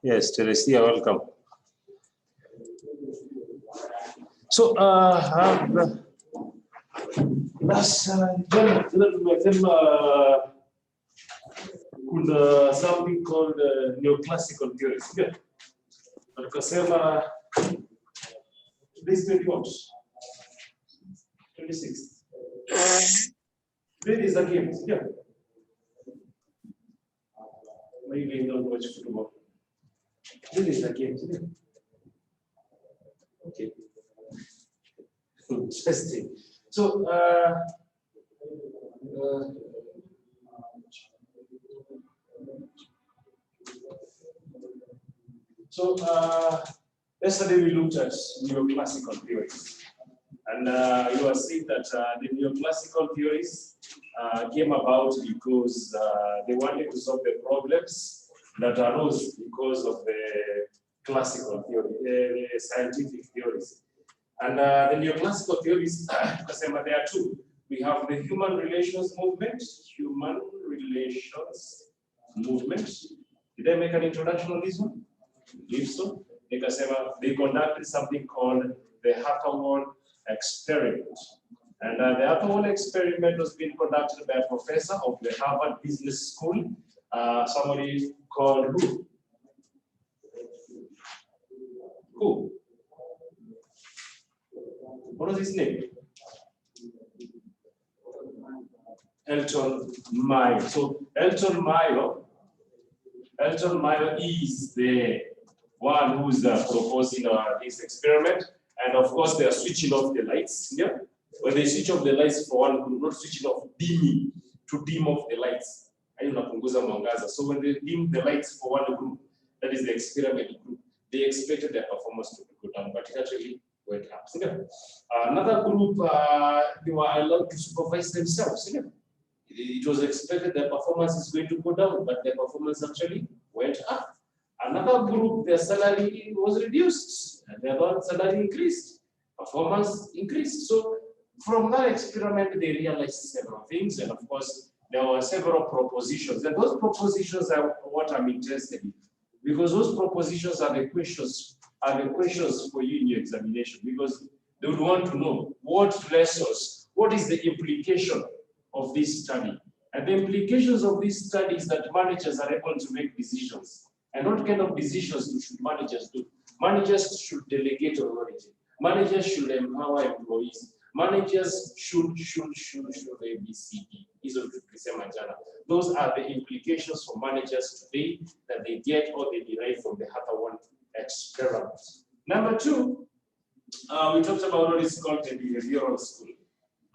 Yes, Teresia, welcome. So, kuna something called neoclassical theories. Yeah. Tukasema this 21, 26. Today is the game. Yeah. Maybe you don't watch football. This is the game. Yeah. Okay. Interesting. So, yesterday we looked at neoclassical theories. And you are seeing that the neoclassical theories came about because they wanted to solve the problems that arose because of the classical theory, the scientific theories. And the neoclassical theories, there are two. We have the human relations movement. Did I make an introduction on this one? I believe so. They conducted something called the Hackathon experiment. And the Hackathon experiment was being conducted by a professor of the Harvard Business School, somebody called who? Who? What was his name? Elton Mayo. So Elton Mayo is the one who's proposing this experiment. And of course, they are switching off the lights here. When they switch off the lights for one group, not switching off, dimming to dim off the lights. So when they dim the lights for one group, that is the experiment group, they expected their performance to go down, but it actually went up. Another group, they were allowed to supervise themselves. It was expected their performance is going to go down, but their performance actually went up. Another group, their salary was reduced, and their salary increased, performance increased. So from that experiment, they realized several things, and of course, there were several propositions. And those propositions are what I'm interested in, because those propositions are the questions for you in your examination, because they would want to know what lessons, what is the implication of this study. And the implications of this study is that managers are able to make decisions. And what kind of decisions should managers do? Managers should delegate authority. Managers should empower employees. Managers should ABCD. Those are the implications for managers today that they get or they derive from the Hackathon experiment. Number two, we talked about what is called the behavioral school.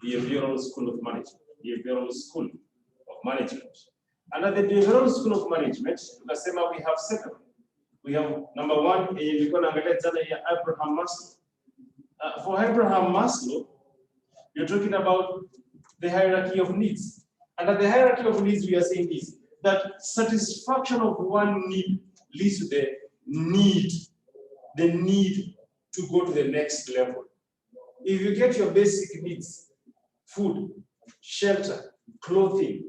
Behavioral school of management. Behavioral school of management. And at the behavioral school of management, we have several. We have number one, Abraham Maslow. For Abraham Maslow, you're talking about the hierarchy of needs. And at the hierarchy of needs, we are saying this, that satisfaction of one need leads to the need to go to the next level. If you get your basic needs, food, shelter, clothing,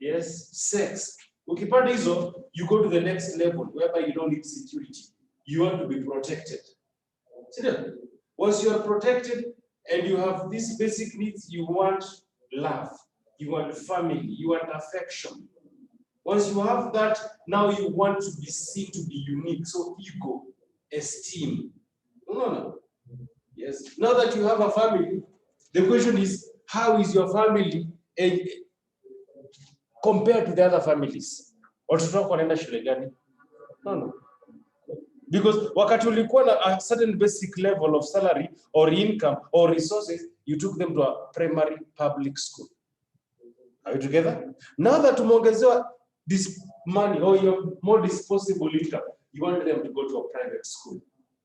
yes, sex, ukipata hizo, you go to the next level whereby you don't need security. You want to be protected. Once you are protected and you have these basic needs, you want love, you want family, you want affection. Once you have that, now you want to be seen to be unique. So ego, esteem. No. Yes. Now that you have a family, the question is, how is your family compared to the other families? No. Because wakati ulikuwa na a certain basic level of salary or income or resources, you took them to a primary public school. Are we together? Now that umeongezewa this money or your more disposable income, you want them to go to a private school.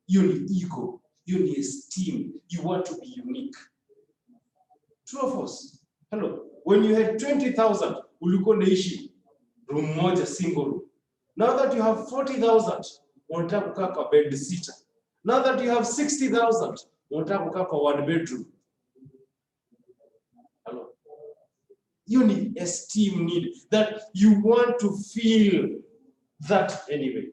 You need ego, you need esteem, you want to be unique. True or false? Hello. When you had 20,000, ulikuwa naishi room moja, single room. Now that you have 40,000, unataka kukaa kwa bed sitter. Now that you have 60,000, unataka kukaa kwa one bedroom. Hello. You need esteem, need that you want to feel that anyway.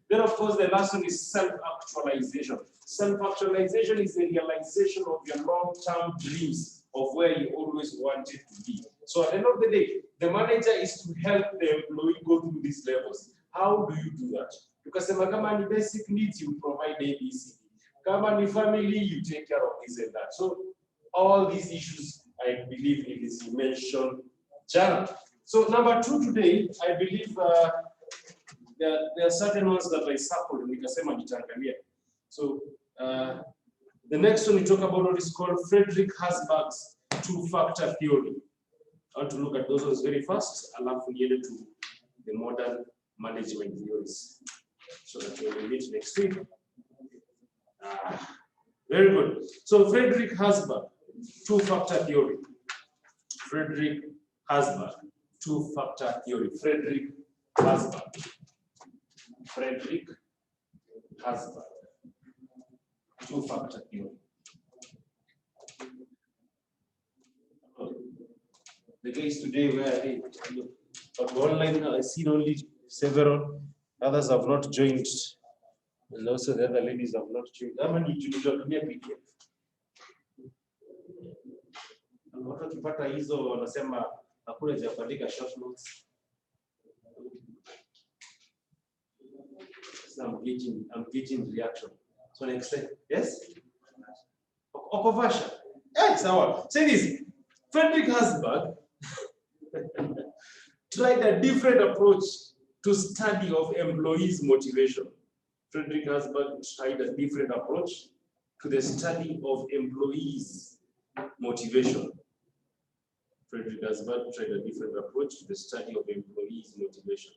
Then, of course, the last one is self-actualization. Self-actualization is the realization of your long-term dreams of where you always wanted to be. So at the end of the day, the manager is to help the employee go through these levels. How do you do that? Because kama ni basic needs, you provide ABC. Kama ni family, you take care of this and that. So all these issues, I believe it is mentioned. So number 2 today, I believe there are certain ones that I circled and nikasema nitaangalia. So the next one we talk about what is called Frederick Herzberg's two-factor theory. I want to look at those ones very fast. Alafu niende to the modern management theories, so that we will meet next week. Very good. So Frederick Herzberg, two-factor theory. Frederick Herzberg, two-factor theory. Frederick Herzberg. Frederick Herzberg, two-factor theory. The case today where they, but online I see only several, others have not joined, and also the other ladies have not joined. How many do you PDF? Watu wakipata hizo wanasema hakuna cha kuandika short notes. So I'm getting reaction. So next time, yes? Okovasha. Hey, sawa. Say this. Frederick Herzberg tried a different approach to study of employees' motivation. Frederick Herzberg tried a different approach to the study of employees' motivation. Frederick Herzberg tried a different approach to the study of employees' motivation.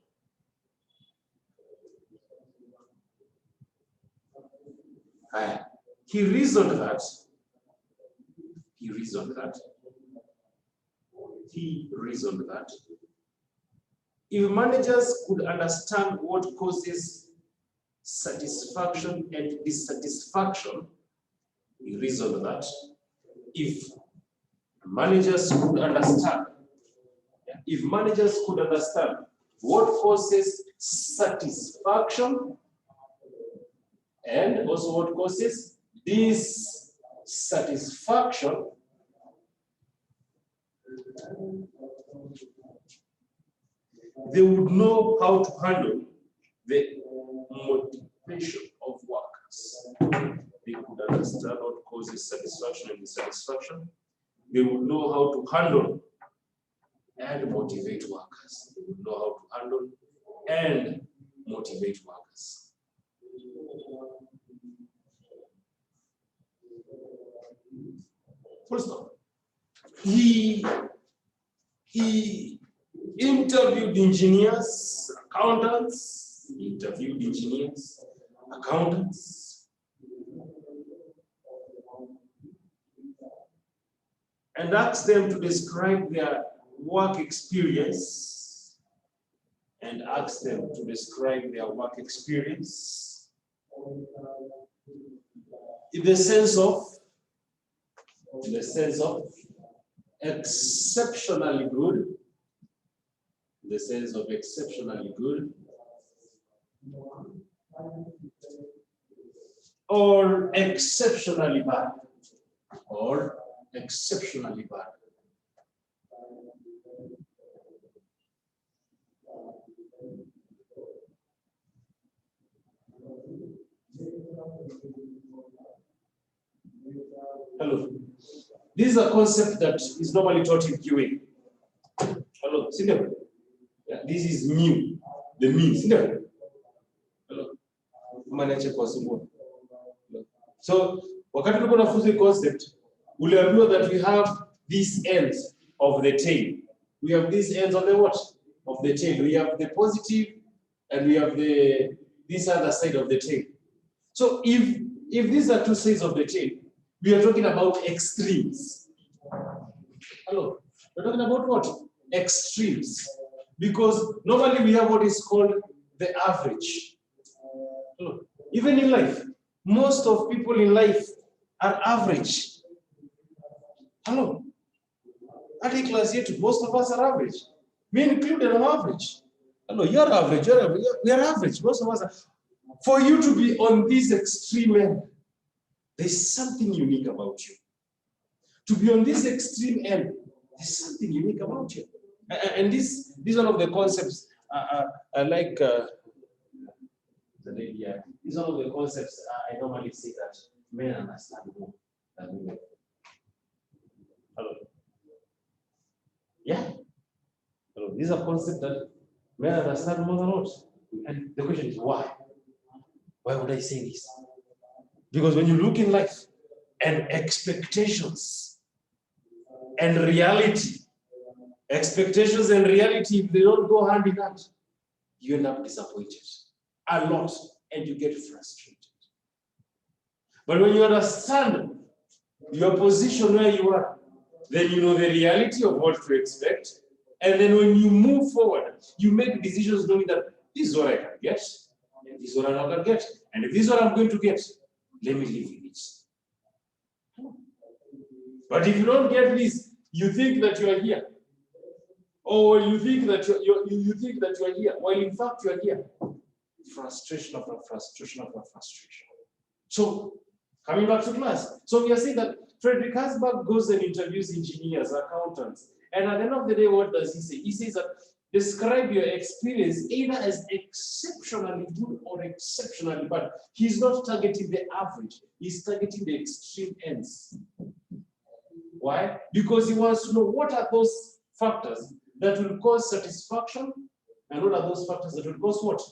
He reasoned that if managers could understand what causes satisfaction and dissatisfaction, he reasoned that if managers could understand what causes satisfaction and also what causes dissatisfaction, they would know how to handle the motivation of workers. They could understand what causes satisfaction and dissatisfaction. They would know how to handle and motivate workers. They would know how to handle and motivate workers. Full stop. He interviewed engineers, accountants, and asked them to describe their work experience, in the sense of exceptionally good, or exceptionally bad, Hello. This is a concept that is normally taught in QA. Hello, sit down. Yeah, this is new. The mean, sit down. Hello. So, wakati tuko nafunza concept, uliambiwa that we have these ends of the tail. We have these ends of the what? Of the tail. We have the positive and we have this other side of the tail. So if these are two sides of the tail, we are talking about extremes. Hello, we're talking about what? Extremes. Because normally we have what is called the average. Hello. Even in life, most of people in life are average. Hello. At a class yet, most of us are average. Me included, I'm average. No, you're average. We are average. Most of us are. For you to be on this extreme end, there's something unique about you. To be on this extreme end, there's something unique about you. And this one of the concepts I like. The lady here. This is one of the concepts I normally say that men understand more than women. Hello. Yeah. Hello. These are concepts that men understand more than what. And the question is why? Why would I say this? Because when you look in life and expectations and reality, expectations and reality, if they don't go hand in hand, you end up disappointed a lot and you get frustrated. But when you understand your position where you are, then you know the reality of what to expect. And then when you move forward, you make decisions knowing that this is what I can get, and this is what I'm not going to get. And if this is what I'm going to get, let me live with it. But if you don't get this, you think that you are here. Or you think that you think that you are here, while in fact you are here. Frustration after frustration after frustration. So, coming back to class. So we are saying that Frederick Herzberg goes and interviews engineers, accountants. And at the end of the day, what does he say? He says that describe your experience either as exceptionally good or exceptionally bad. He's not targeting the average. He's targeting the extreme ends. Why? Because he wants to know what are those factors that will cause satisfaction and what are those factors that will cause what?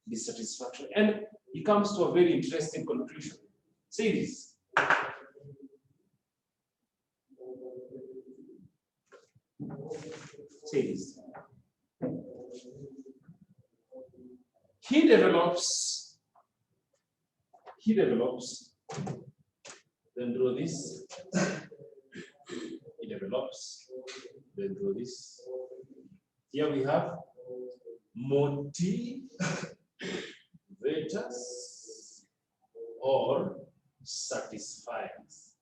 Dissatisfaction. And he comes to a very interesting conclusion. Say this. Say this. He develops, then draw this. He develops, then draw this. Here we have motivators or satisfiers.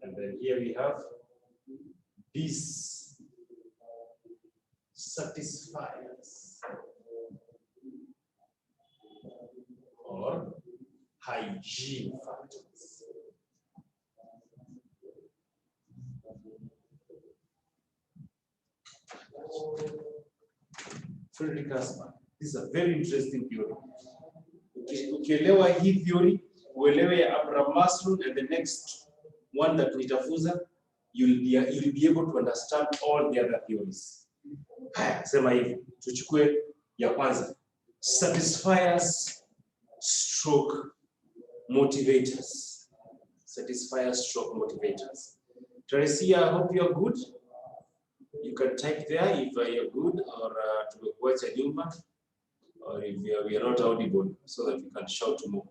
And then here we have dissatisfiers or hygiene factors. Frederick Herzberg. This is a very interesting theory. Ukielewa hii theory, uelewe Abraham Maslow, and the next one that nitafunza, you'll be able to understand all the other theories. Haya, sema hivi, tuchukue ya kwanza. Satisfiers stroke motivators. Satisfiers stroke motivators. Teresia, I hope you're good. You can type there if you're good, or to watch a nyumba, or if we are not audible, so that we can shout more.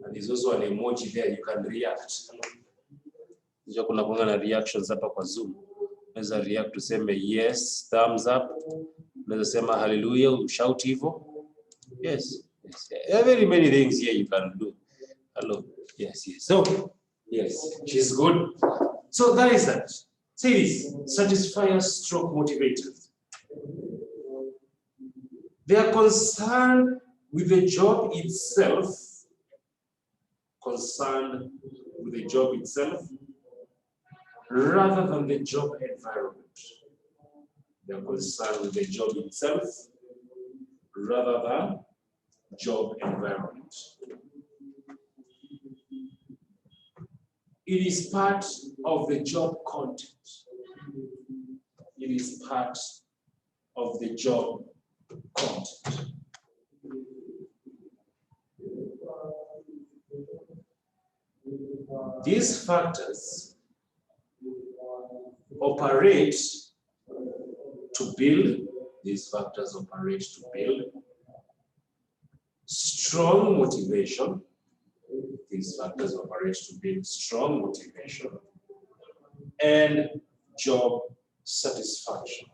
And there's also an emoji there, you can react. Ndio kuna kuanga na reactions hapa kwa Zoom. Unaweza react tuseme yes, thumbs up. Unaweza sema hallelujah, shout hivyo. Yes. There are very many things here you can do. Hello. Yes. So, yes, she's good. So that is that. Say this, satisfiers stroke motivators. They are concerned with the job itself, rather than the job environment. They are concerned with the job itself, rather than job environment. It is part of the job content. It is part of the job content. These factors operate to build, strong motivation. These factors operate to build strong motivation and job satisfaction.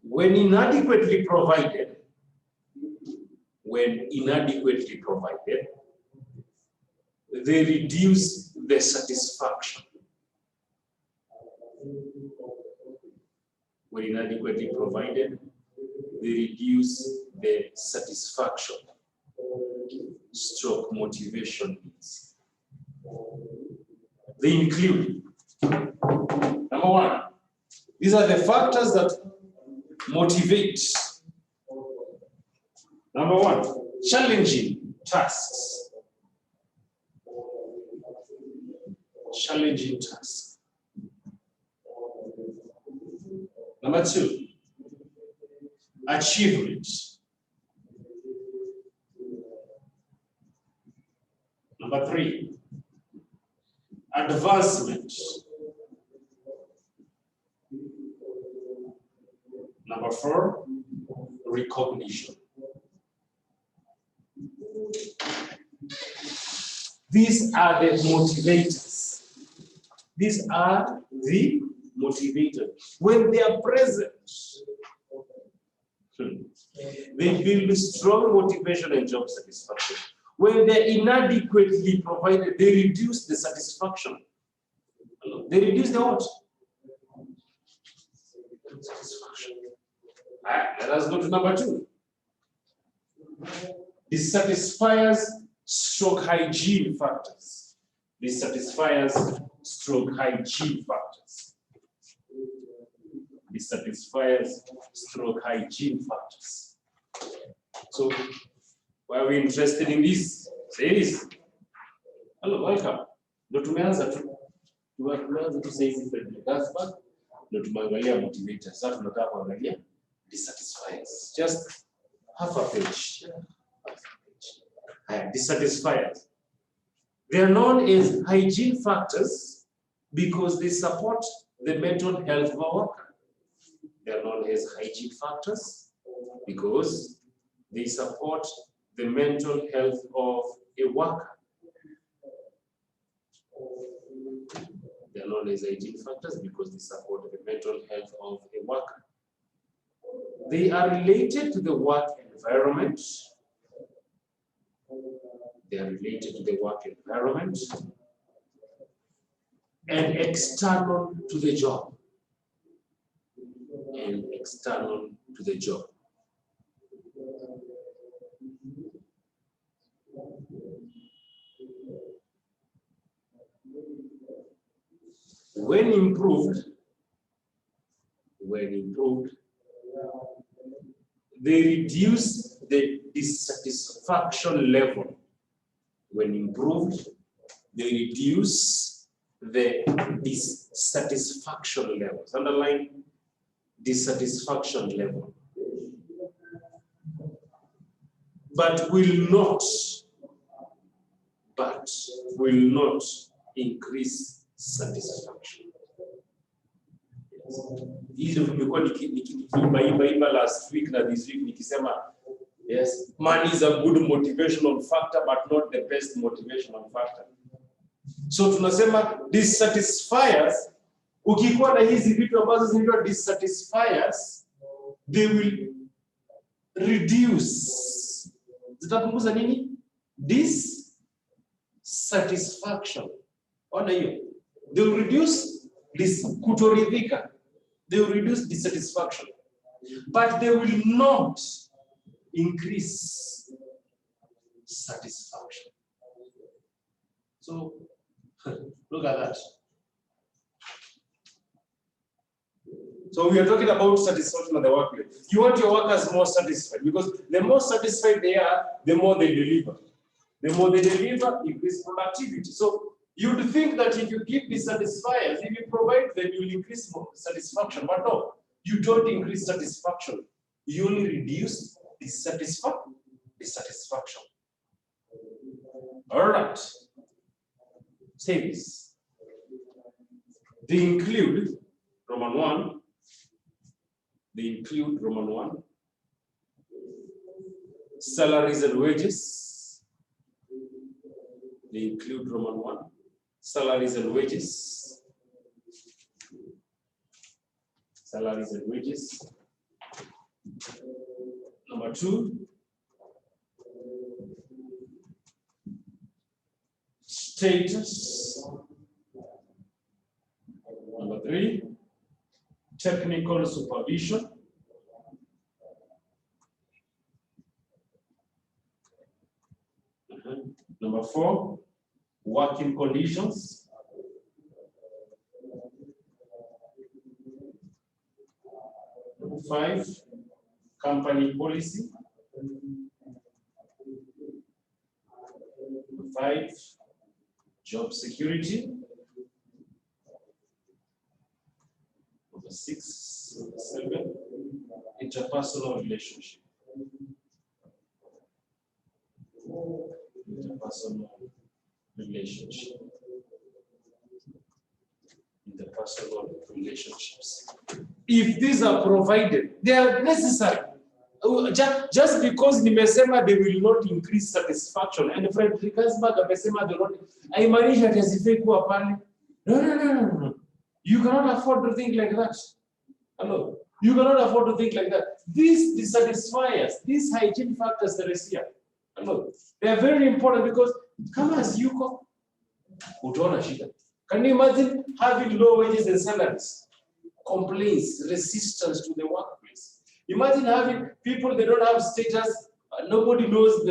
When inadequately provided, when inadequately provided, they reduce the satisfaction. When inadequately provided, they reduce the satisfaction, stroke motivation needs. They include, number one, these are the factors that motivate. Number one, challenging tasks. Challenging tasks. Number two, achievement. Number three, advancement. Number four, recognition. These are the motivators. These are the motivators. When they are present, they build strong motivation and job satisfaction. When they're inadequately provided, they reduce the satisfaction. They reduce the what? Satisfaction. Let us go to number two. Dissatisfiers stroke hygiene factors. Dissatisfiers stroke hygiene factors. Dissatisfiers stroke hygiene factors. So, why are we interested in this? Say this. Hello, welcome. Ndio tumeanza tu. Tumeanza tu sasa Frederick Gaspar. Ndio tumeangalia motivators. Sasa tunataka kuangalia dissatisfiers. Just half a page. Dissatisfiers. They are known as hygiene factors because they support the mental health of a worker. They are known as hygiene factors because they support the mental health of a worker. They are known as hygiene factors because they support the mental health of a worker. They are related to the work environment. They are related to the work environment and external to the job. And external to the job. When improved, they reduce the dissatisfaction level. When improved, they reduce the dissatisfaction levels. Underline dissatisfaction level. But will not increase satisfaction. Hizo nimekuwa nikiimba last week na this week nikisema yes, money is a good motivational factor but not the best motivational factor. So tunasema dissatisfiers, ukikuwa na hizi vitu ambazo zinaitwa dissatisfiers, they will reduce. Zitapunguza nini? Dissatisfaction. Ona hiyo. They will reduce this kutoridhika. They will reduce dissatisfaction. But they will not increase satisfaction. So, look at that. So we are talking about satisfaction at the workplace. You want your workers more satisfied because the more satisfied they are, the more they deliver. The more they deliver, increase productivity. So you'd think that if you give dissatisfiers, if you provide them, you'll increase more satisfaction. But no, you don't increase satisfaction. You only reduce dissatisfaction. All right. Say this. They include Roman 1. They include Roman 1. Salaries and wages. They include Roman 1. Salaries and wages. Salaries and wages. Number 2. Status. Number 3, technical supervision. Number 4, working conditions. Number 5, company policy. Number 5, job security. Number 6, number 7, interpersonal relationship. Interpersonal relationship. Interpersonal relationships. If these are provided, they are necessary. Just because nimesema they will not increase satisfaction, and Frederick Herzberg amesema they will not, haimaanishi ati asifai kuwa pale. No. You cannot afford to think like that. Hello. You cannot afford to think like that. These dissatisfiers, these hygiene factors that is here, hello, they are very important because kama as yuko utaona shida. Can you imagine having low wages and salaries, complaints, resistance to the workplace? Imagine having people, they don't have status, nobody knows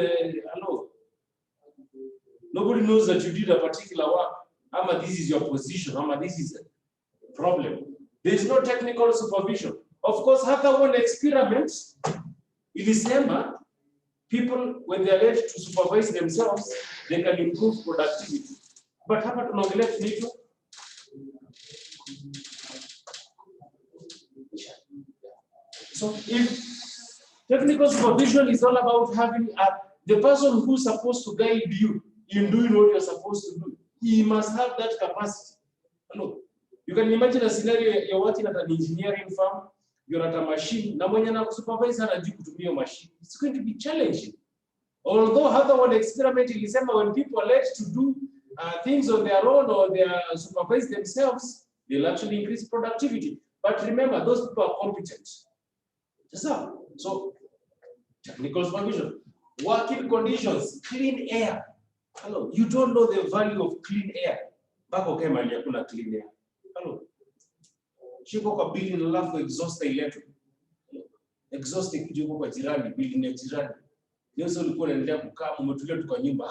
nobody knows that you did a particular work. Ama this is your position, ama this is a problem. There is no technical supervision. Of course, hata one experiment, ilisema people, when they are led to supervise themselves, they can improve productivity. But hapa tunaongelea tunaitwa so if technical supervision is all about having the person who's supposed to guide you in doing what you're supposed to do, he must have that capacity. Hello. You can imagine a scenario, you're working at an engineering firm, you're at a machine, na mwenye na supervisor anajua kutumia machine. It's going to be challenging. Although other one experiment ilisema when people are led to do things on their own or they are supervise themselves, they'll actually increase productivity. But remember, those people are competent. So technical supervision, working conditions, clean air. Hello, you don't know the value of clean air. Bako kema ni hakuna clean air. Hello. Shiko kwa building alafu exhaust electric. Exhaust ikijiko kwa jirani, building ya jirani. Leo sio ulikuwa unaendelea kukaa umetulia tu kwa nyumba.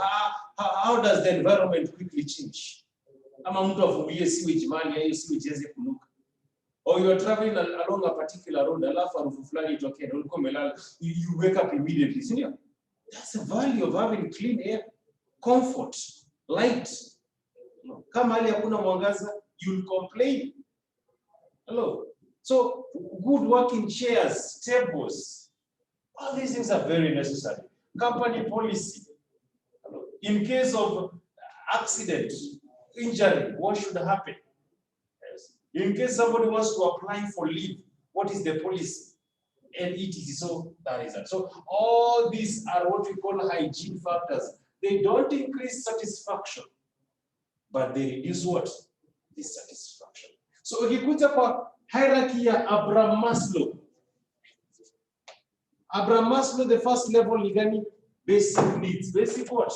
How does the environment quickly change? Ama mtu afungulie sewage mali hiyo sewage iweze kunuka. Or you are traveling along a particular road, alafu harufu fulani itokee na ulikuwa umelala, you wake up immediately, sio? That's the value of having clean air, comfort, light. Kama hali hakuna mwangaza, you'll complain. Hello. So good working chairs, tables, all these things are very necessary. Company policy. Hello. In case of accident, injury, what should happen? Yes. In case somebody wants to apply for leave, what is the policy? And it is so that is that. So all these are what we call hygiene factors. They don't increase satisfaction, but they reduce what? Dissatisfaction. So ukikuja kwa hierarchy ya Abraham Maslow. Abraham Maslow, the first level ni gani? Basic needs. Basic what?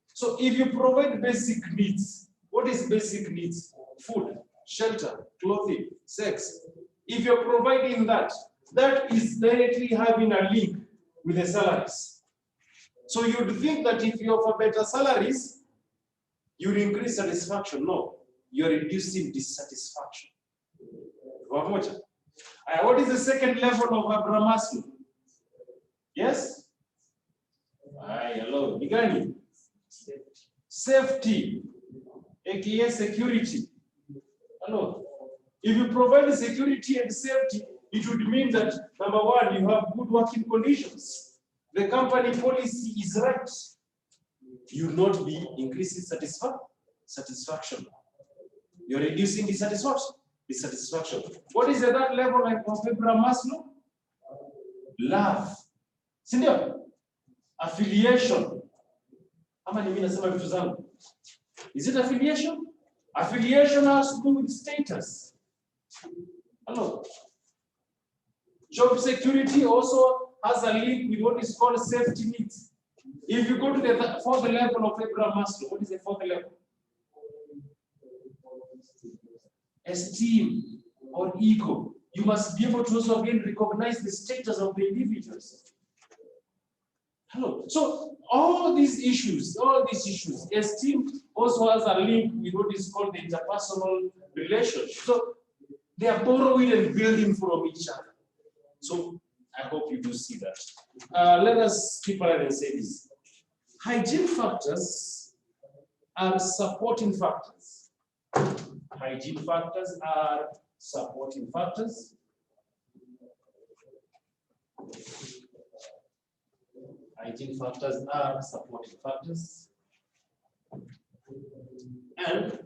So if you provide basic needs, what is basic needs? Food, shelter, clothing, sex. If you're providing that, that is directly having a link with the salaries. So you'd think that if you offer better salaries, you'd increase satisfaction. No, you're reducing dissatisfaction. What is the second level of Abraham Maslow? Yes? Hello, Migani. Safety, aka security. Hello. If you provide security and safety, it would mean that number one, you have good working conditions. The company policy is right. You will not be increasing satisfaction. You're reducing dissatisfaction. What is at that level of Abraham Maslow? Love. Sindio? Affiliation. Ama ni mimi nasema vitu zangu. Is it affiliation? Affiliation has to do with status. Hello. Job security also has a link with what is called safety needs. If you go to the fourth level of Abraham Maslow, what is the fourth level? Esteem or ego. You must be able to also again recognize the status of the individuals. Hello. So all these issues, esteem also has a link with what is called the interpersonal relationship. So they are borrowing and building from each other. So I hope you do see that. Let us keep on and say this. Hygiene factors are supporting factors. Hygiene factors are supporting factors. Hygiene factors are supporting factors. And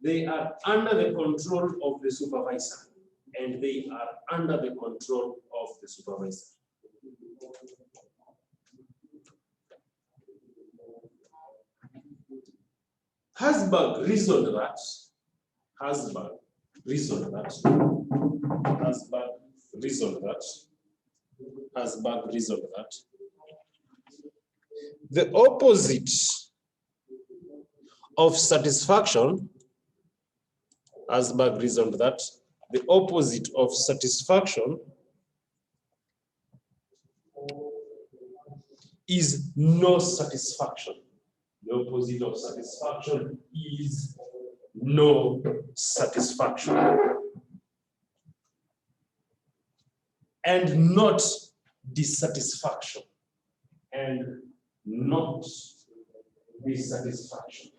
they are under the control of the supervisor. And they are under the control of the supervisor. Herzberg reasoned that the opposite of satisfaction, Herzberg reasoned that the opposite of satisfaction is no satisfaction. The opposite of satisfaction is no satisfaction. And not dissatisfaction. And not dissatisfaction.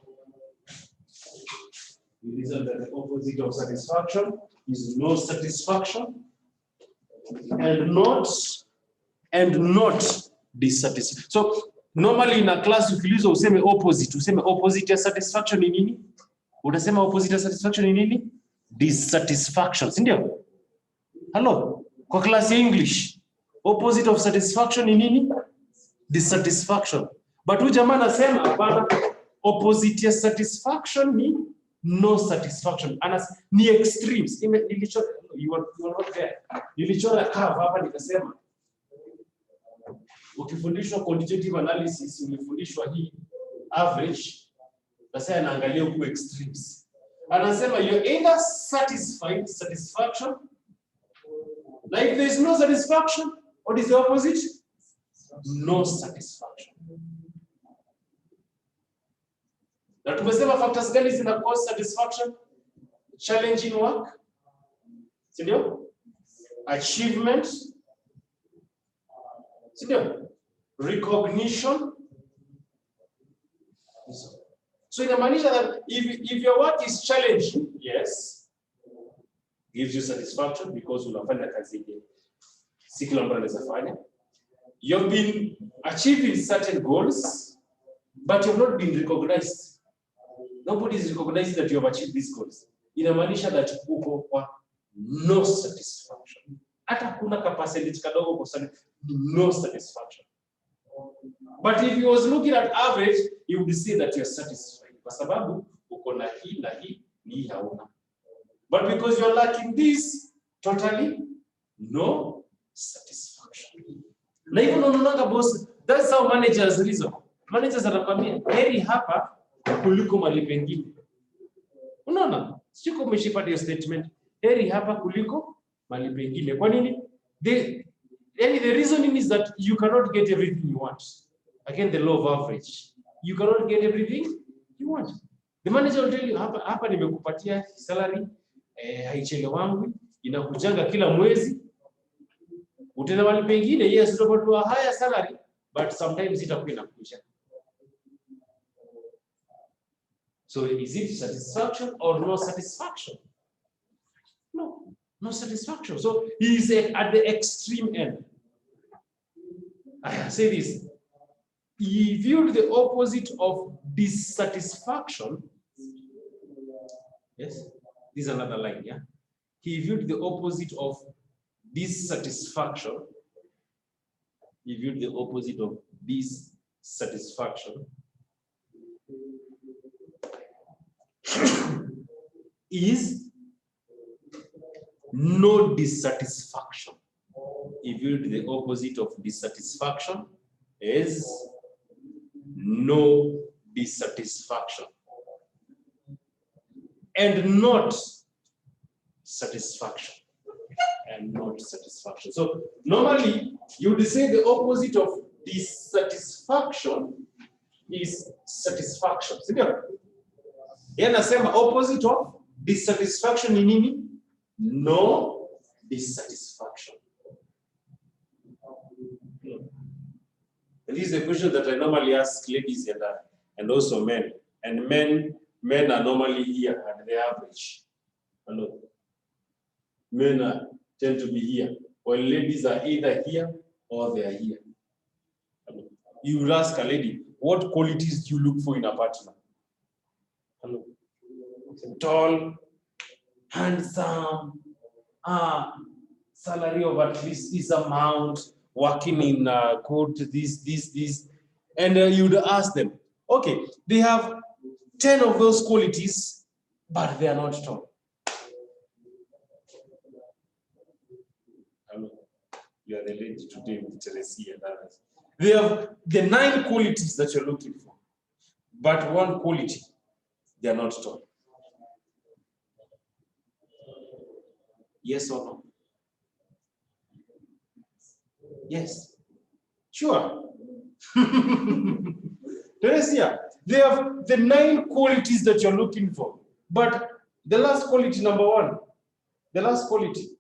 The reason that the opposite of satisfaction is no satisfaction and not dissatisfaction. So normally in a class ukiulizwa useme opposite ya satisfaction ni nini? Utasema opposite ya satisfaction ni nini? Dissatisfaction, si ndio? Hello, kwa class ya English, opposite of satisfaction ni nini? Dissatisfaction. But huyu jamaa anasema hapana, opposite ya satisfaction ni no satisfaction. Ni extremes. You are not there. Nilichora curve hapa nikasema ukifundishwa quantitative analysis ulifundishwa hii average, sasa anaangalia huku extremes. Anasema you're either satisfaction, like there is no satisfaction, what is the opposite? No satisfaction. Na tumesema factors gani zina cause satisfaction? Challenging work, sindio? Achievement, sindio? Recognition. So inamaanisha that if your work is challenging, yes, gives you satisfaction because unafanya kazi yenyewe si kila mtu anaweza fanya. You've been achieving certain goals, but you've not been recognized. Nobody is recognizing that you have achieved these goals. Inamaanisha that uko kwa no satisfaction. Hata kuna percentage kadogo kwa no satisfaction. But if you was looking at average, you would see that you're satisfied. Kwa sababu uko na hii na hii ni hauna. But because you're lacking this, totally no satisfaction. Na hivyo unaona boss, that's how managers reason. Managers anakwambia heri hapa kuliko mahali pengine. Unaona? Siko umeshipata hiyo statement. Heri hapa kuliko mahali pengine. Kwa nini? The reasoning is that you cannot get everything you want. Again, the law of average. You cannot get everything you want. The manager will tell you, hapa nimekupatia salary, haichelewangi, inakujanga kila mwezi. Utenda mahali pengine, yes, utapata higher salary, but sometimes itakuwa inakuja. So is it satisfaction or no satisfaction? No satisfaction. So he is at the extreme end. I say this. He viewed the opposite of dissatisfaction. Yes, this is another line, yeah. He viewed the opposite of dissatisfaction. He viewed the opposite of dissatisfaction is no dissatisfaction. he viewed the opposite of dissatisfaction as no dissatisfaction and not satisfaction. And not satisfaction. So normally you would say the opposite of dissatisfaction is satisfaction. Yeye anasema opposite of dissatisfaction ni nini? No dissatisfaction. And this is a question that I normally ask ladies and also men. And men are normally here at the average. Hello. Men tend to be here, while ladies are either here or they are here. Hello. You will ask a lady, what qualities do you look for in a partner? Hello. Tall, handsome, salary of at least this amount, working in good, this. And you'd ask them, okay, they have 10 of those qualities, but they are not tall. You are the lady today with Teresia and others. They have the 9 qualities that you're looking for, but one quality, they are not tall. Yes or no? Yes. Sure. Teresia, they have the 9 qualities that you're looking for, but the last quality, number 1, the last quality,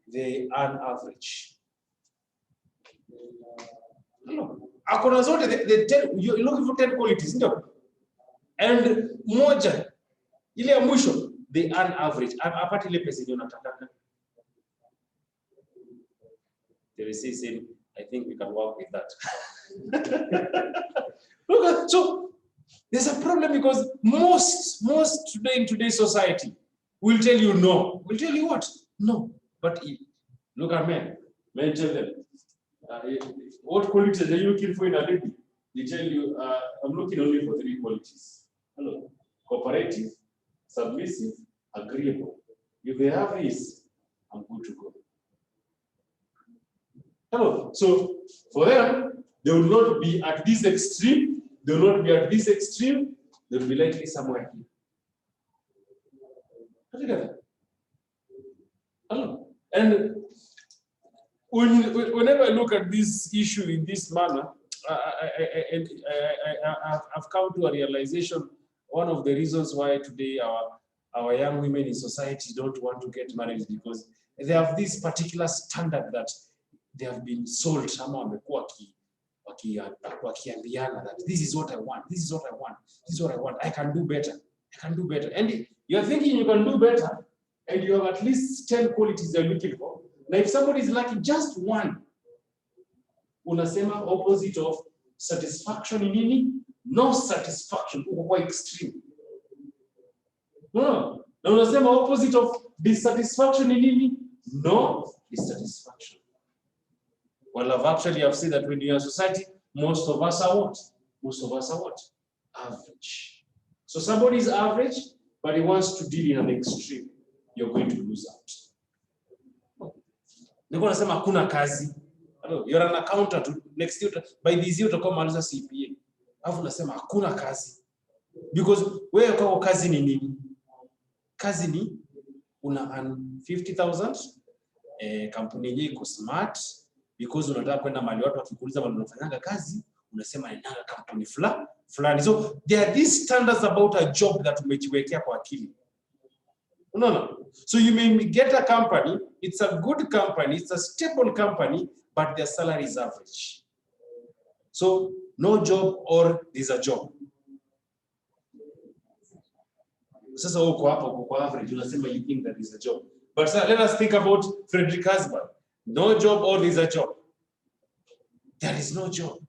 they are average. Akona zote the 10, you're looking for 10 qualities, no? And moja ile ya mwisho, they are average. Apart ile pesa yenye unataka. They say saying, I think we can work with that. Look, so there's a problem because most today in today's society will tell you no. Will tell you what? No. But look at men. Men tell them, what qualities are you looking for in a lady? They tell you, I'm looking only for 3 qualities. Hello. Cooperative, submissive, agreeable. If they have this, I'm good to go. Hello. So for them, they will not be at this extreme. They will not be at this extreme. They will be likely somewhere here. Hello. And whenever I look at this issue in this manner, I've come to a realization. One of the reasons why today our young women in society don't want to get married is because they have this particular standard that they have been sold. Wakiambiana that this is what I want, this is what I want, this is what I want. I can do better. I can do better. And you're thinking you can do better, and you have at least 10 qualities you're looking for. Now, if somebody is lacking just one, unasema opposite of satisfaction in nini? No satisfaction, uko extreme. No. Now unasema opposite of dissatisfaction in nini? No dissatisfaction. Well, I've said that when you're in society, most of us are what? Most of us are what? Average. So somebody is average, but he wants to deal in an extreme. You're going to lose out. Niko nasema hakuna kazi. You're an accountant. Next year, by this year, utakuwa maliza CPA. Alafu nasema hakuna kazi. Because wewe kwa kazi ni nini? Kazi ni una 50,000, kampuni yenyewe iko smart, because unataka kwenda mahali watu wakikuuliza wale wanafanyanga kazi, unasema ninaanga kampuni fulani. So there are these standards about a job that umejiwekea kwa akili. No. So you may get a company, it's a good company, it's a stable company, but their salary is average. So no job or there's a job. Sasa uko hapo uko average, unasema you think that is a job. But let us think about Frederick Husband. No job or there's a job. There is no job.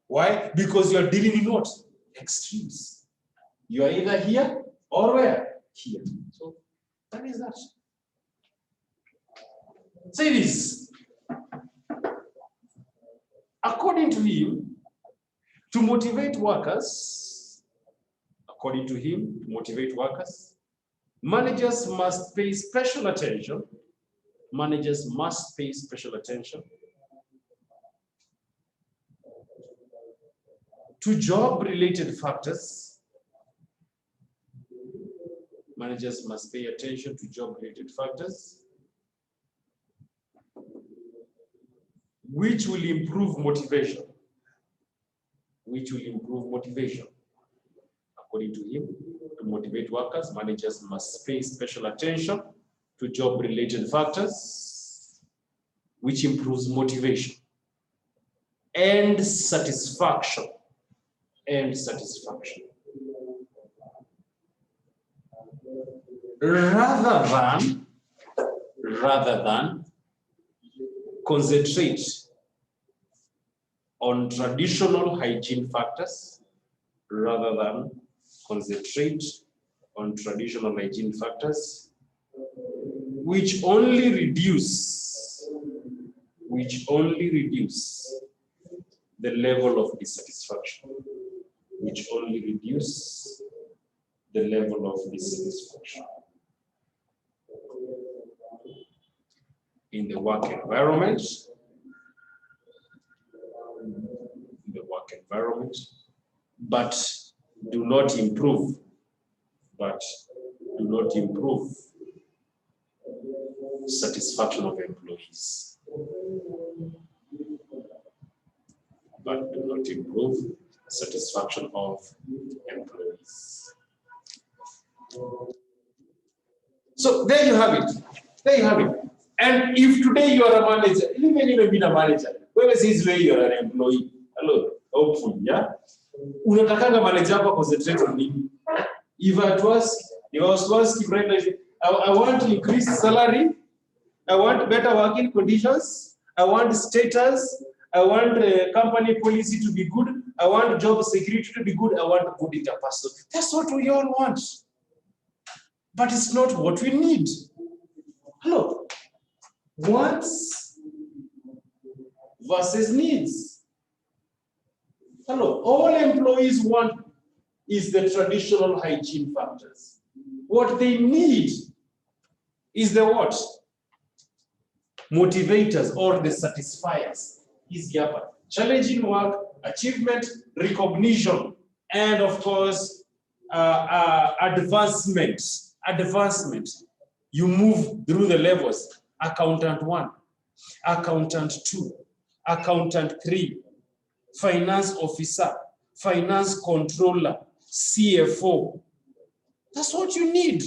Why? Because you are dealing in what? Extremes. You are either here or where? Here. So what is that? Say this. According to him, to motivate workers, Managers must pay special attention. Managers must pay special attention to job-related factors. Managers must pay attention to job-related factors which will improve motivation. Which will improve motivation. According to him, to motivate workers, managers must pay special attention to job-related factors which improves motivation and satisfaction. And satisfaction. Rather than concentrate on traditional hygiene factors, which only reduce the level of dissatisfaction. In the work environment, but do not improve satisfaction of employees. But do not improve satisfaction of employees. So there you have it. And if today you are a manager, even if you have been a manager, whoever says where you are an employee, hello, hopefully, yeah? Unatakanga manager hapa concentrate on nini? If I was to ask you right now, I want to increase salary, I want better working conditions, I want status, I want company policy to be good, I want job security to be good, I want good interpersonal. That's what we all want. But it's not what we need. Hello. Wants versus needs. Hello. All employees want is the traditional hygiene factors. What they need is the what? Motivators or the satisfiers. Is challenging work, achievement, recognition, and of course, advancement. You move through the levels. Accountant 1, accountant 2, accountant 3, finance officer, finance controller, CFO. That's what you need.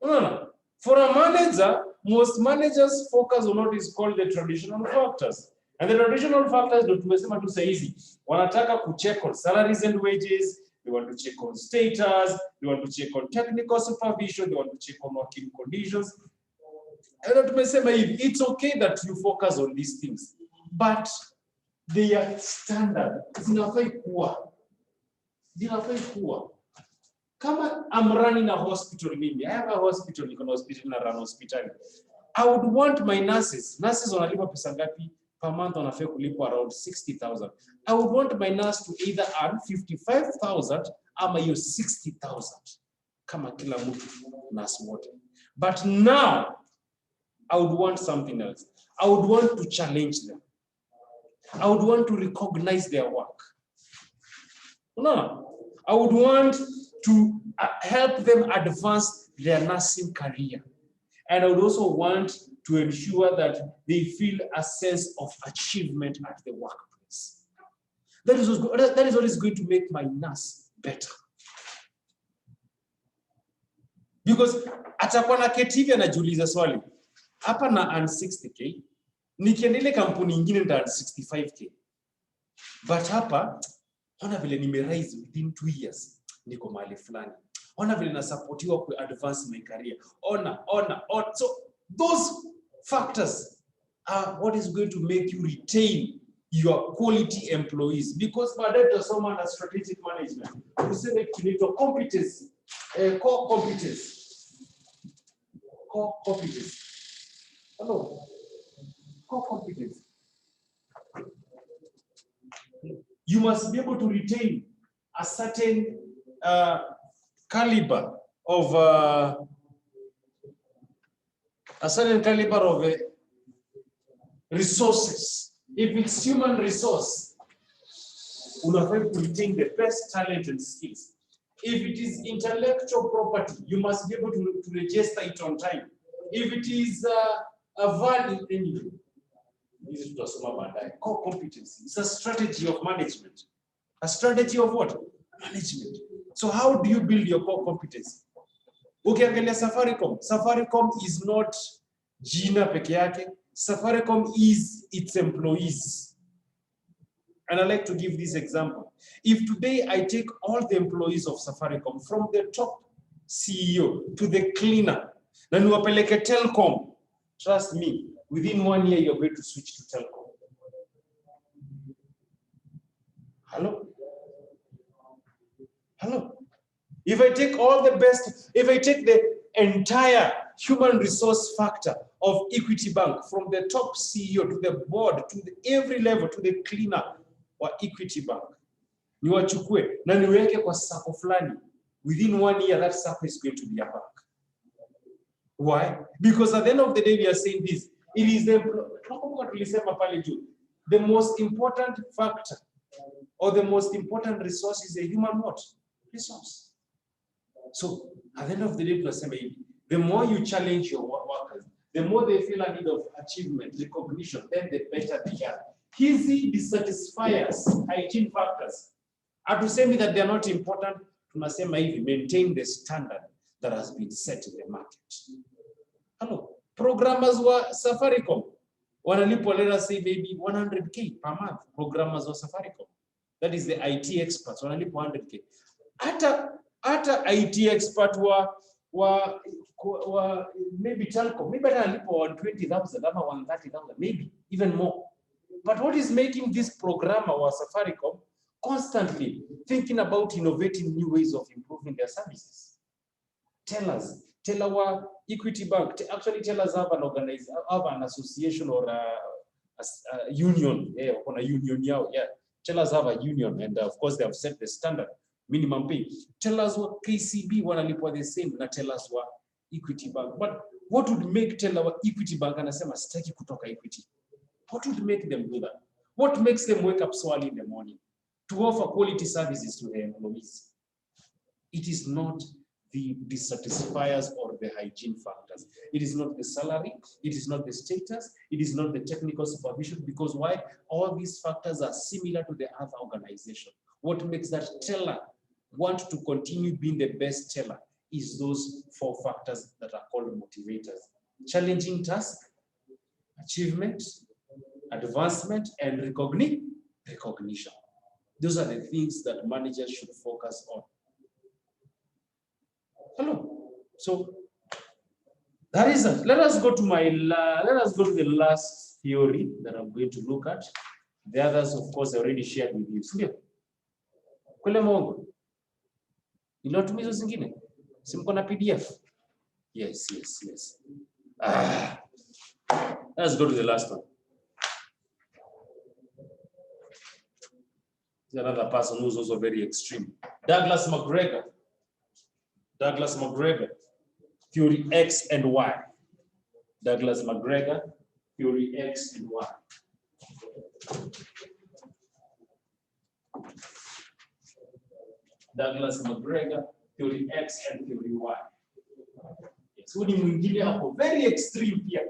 No. For a manager, most managers focus on what is called the traditional factors. And the traditional factors, tumesema tu saizi, wanataka kucheck on salaries and wages, they want to check on status, they want to check on technical supervision, they want to check on working conditions. And it's okay that you focus on these things, but they are standard. Zinafai kuwa. Kama I'm running a hospital, I have a hospital, you can hospital and run hospital. I would want my nurses wanalipa pesa ngapi per month, wanafaa kulipwa around 60,000. I would want my nurse to either earn 55,000 ama hiyo 60,000 kama kila mtu nurse wote. But now I would want something else. I would want to challenge them. I would want to recognize their work. No, I would want to help them advance their nursing career. And I would also want to ensure that they feel a sense of achievement at the workplace. That is what is going to make my nurse better. Because atakuwa na ketivi anajiuliza swali, hapa na earn 60k, nikienda ile kampuni nyingine nita earn 65k. But hapa, ona vile nimerise within 2 years, niko mahali fulani. Ona vile nasupportiwa ku advance my career. Ona. So those factors are what is going to make you retain your quality employees. Because baadaye tutasoma na strategic management. Tuseme kinaitwa competence, core competence. Core competence. Hello. Core competence. You must be able to retain a certain caliber of a certain caliber of resources. If it's human resource, unafai to retain the best talent and skills. If it is intellectual property, you must be able to register it on time. If it is a value, anyway, this is core competency. It's a strategy of management. A strategy of what? Management. So how do you build your core competency? Ukiangalia Safaricom, Safaricom is not jina peke yake. Safaricom is its employees. And I like to give this example. If today I take all the employees of Safaricom, from the top CEO to the cleaner, na niwapeleke Telcom, trust me, within 1 year you're going to switch to Telcom. Hello? Hello? If I take all the best, if I take the entire human resource factor of Equity Bank, from the top CEO to the board, to every level, to the cleaner or Equity Bank, niwachukue na niweke kwa sako fulani, within 1 year that sako is going to be a bank. Why? Because at the end of the day we are saying this, it is the most important factor or the most important resource is a human what? Resource. So at the end of the day, the more you challenge your workers, the more they feel a need of achievement, recognition, then the better they are. Easy dissatisfiers, hygiene factors. Are to say me that they are not important, maintain the standard that has been set in the market. Hello, programmers were Safaricom. Let us say maybe 100K per month. Programmers were Safaricom. That is the IT experts. 100K. Ata IT expert were maybe Telcom. Maybe I 120,000, 130,000, maybe even more. But what is making this programmer or Safaricom constantly thinking about innovating new ways of improving their services? Tell our Equity Bank, actually tell us have an association or a union. Yeah, on a union, yeah. Tell us have a union, and of course they have set the standard minimum pay. Tell us what KCB wanalipwa the same, na tell us what Equity Bank. But what would make tell our Equity Bank anasema sitaki kutoka Equity? What would make them do that? What makes them wake up so early in the morning to offer quality services to their employees? It is not the dissatisfiers or the hygiene factors. It is not the salary, it is not the status, it is not the technical supervision, because why? All these factors are similar to the other organization. What makes that teller want to continue being the best teller is those 4 factors that are called motivators. Challenging task, achievement, advancement, and recognition. Those are the things that managers should focus on. Hello. So that is it. Let us go to the last theory that I'm going to look at. The others, of course, I already shared with you. Kule mongo. Ilotumizo zingine. Simko na PDF. Yes. Let's go to the last one. There's another person who's also very extreme. Douglas McGregor, theory X and Y. Douglas McGregor, theory X and Y. Douglas McGregor, theory X and theory Y. So very extreme here.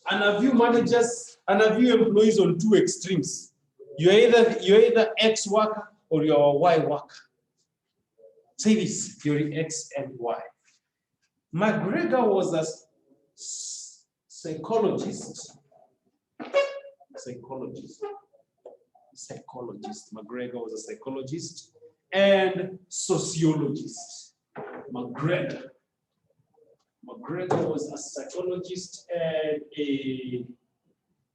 And a view managers and a view employees on 2 extremes. You're either X worker or you're a Y worker. Say this, theory X and Y. McGregor was a psychologist. McGregor was a psychologist and sociologist. McGregor was a psychologist and a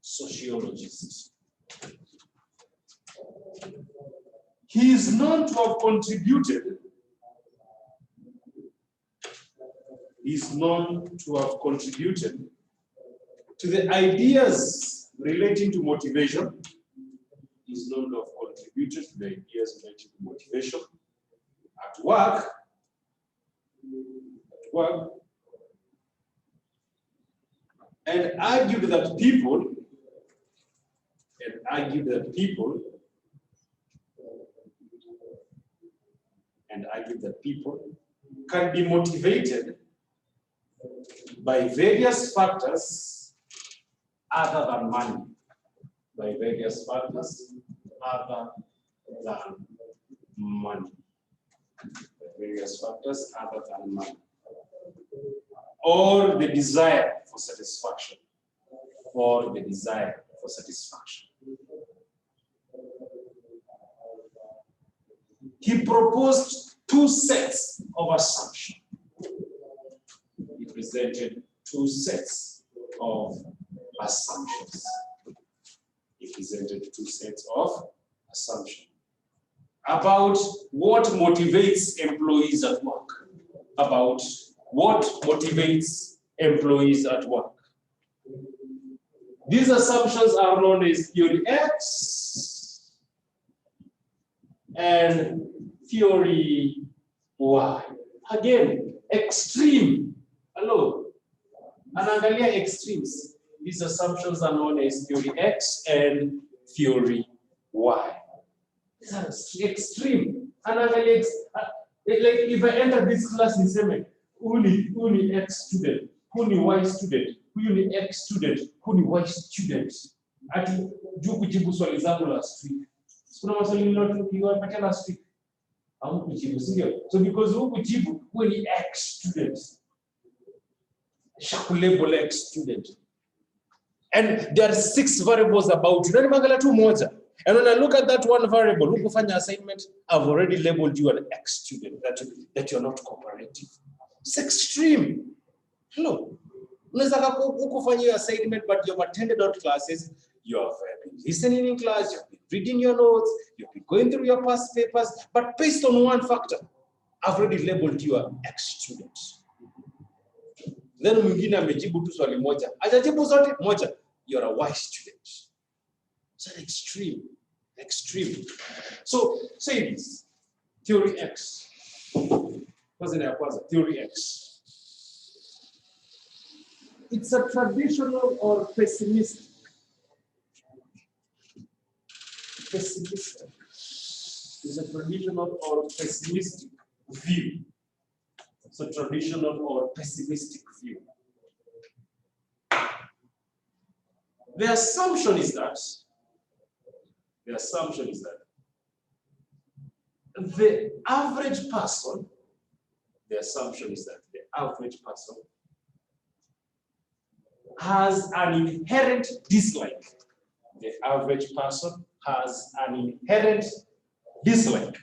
sociologist. He is known to have contributed. To the ideas relating to motivation. He's known to have contributed to the ideas relating to motivation at work work and argued that people can be motivated by various factors other than money. By various factors other than money. By various factors other than money. Or the desire for satisfaction. Or the desire for satisfaction. He proposed two sets of assumptions. He presented two sets of assumptions. He presented two sets of assumptions about what motivates employees at work. About what motivates employees at work. These assumptions are known as theory X and theory Y. Again, extreme. Hello. Angalia extremes. These assumptions are known as theory X and theory Y. These are extreme. Angalia like if I enter this class in seven, uni X student, uni Y student, uni X student, uni Y student. Ati juu kujibu swali zangu last week. Kuna maswali niliyopatia last week. Hamukujibu, sio? So because hukujibu, uni X student. Label X student. And there are 6 variables about you. Nani mangala tu moja. And when I look at that one variable, ukufanya assignment, I've already labeled you an X student, that you're not cooperative. It's extreme. Hello. Unaweza ukufanya your assignment, but you've attended our classes, you have been listening in class, you've been reading your notes, you've been going through your past papers, but based on one factor, I've already labeled you an X student. Then mwingine amejibu tu swali moja. Hajajibu zote moja. You're a Y student. It's an extreme. So say this. Theory X. What's in there? Theory X. It's a traditional or pessimistic. It's a traditional or pessimistic view. It's a traditional or pessimistic view. The assumption is that the average person has an inherent dislike. The average person has an inherent dislike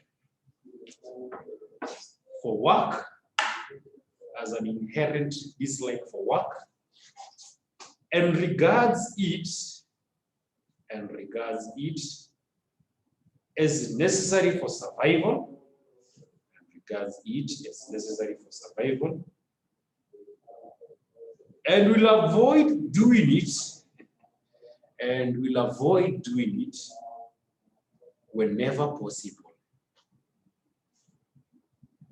for work, has an inherent dislike for work, and regards it as necessary for survival, and will avoid doing it, whenever possible.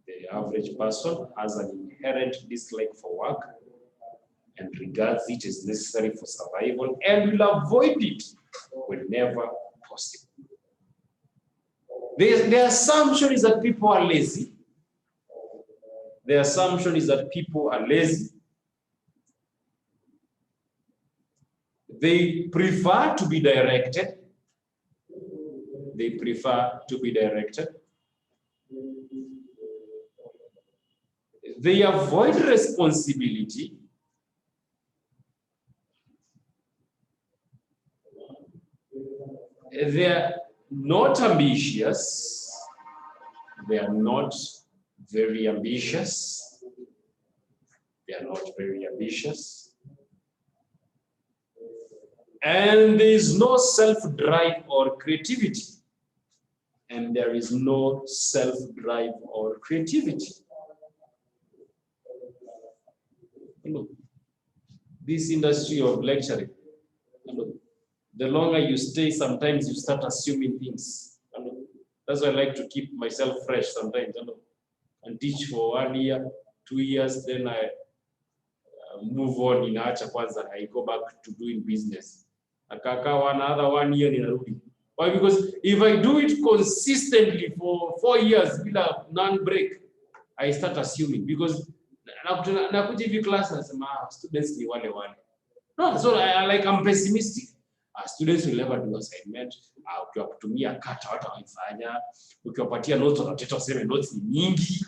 The average person has an inherent dislike for work and regards it as necessary for survival and will avoid it whenever possible. The assumption is that people are lazy. They prefer to be directed. They avoid responsibility. They are not ambitious. They are not very ambitious. And there is no self-drive or creativity. Look, this industry of lecturing, look, the longer you stay, sometimes you start assuming things. That's why I like to keep myself fresh sometimes, and teach for 1 year, 2 years, then I move on, inaacha kwanza, I go back to doing business. Akaka another 1 year ninarudi. Why? Because if I do it consistently for 4 years bila non-break, I start assuming, because nakuja hivi class nasema students ni wale. No, so I'm pessimistic. Students will never do assignment. Ukiwatumia kata hawatafanya. Ukiwapatia notes wanatetea waseme notes ni nyingi.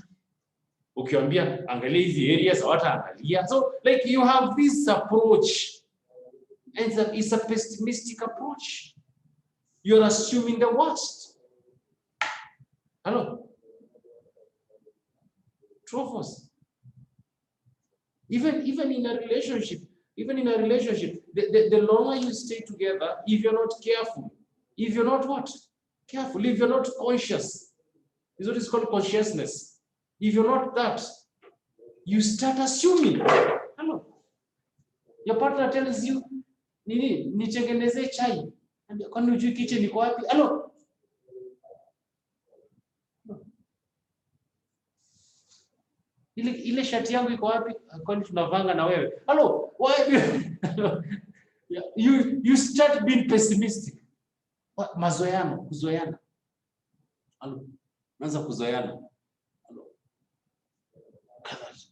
Ukiwaambia angalia hizi areas hawataangalia. So like you have this approach, and it's a pessimistic approach. You're assuming the worst. Hello? True of us. Even in a relationship, the longer you stay together, if you're not careful, if you're not what? Careful, if you're not conscious, is what is called consciousness. If you're not that, you start assuming. Hello. Your partner tells you, nichegeneze chai. Kwani ujui kitchen iko wapi? Hello. Ile shati yangu iko wapi? Kwani tunavanga na wewe? Hello. Why? You start being pessimistic. Kuzoeana. Hello. Naanza kuzoeana. Hello.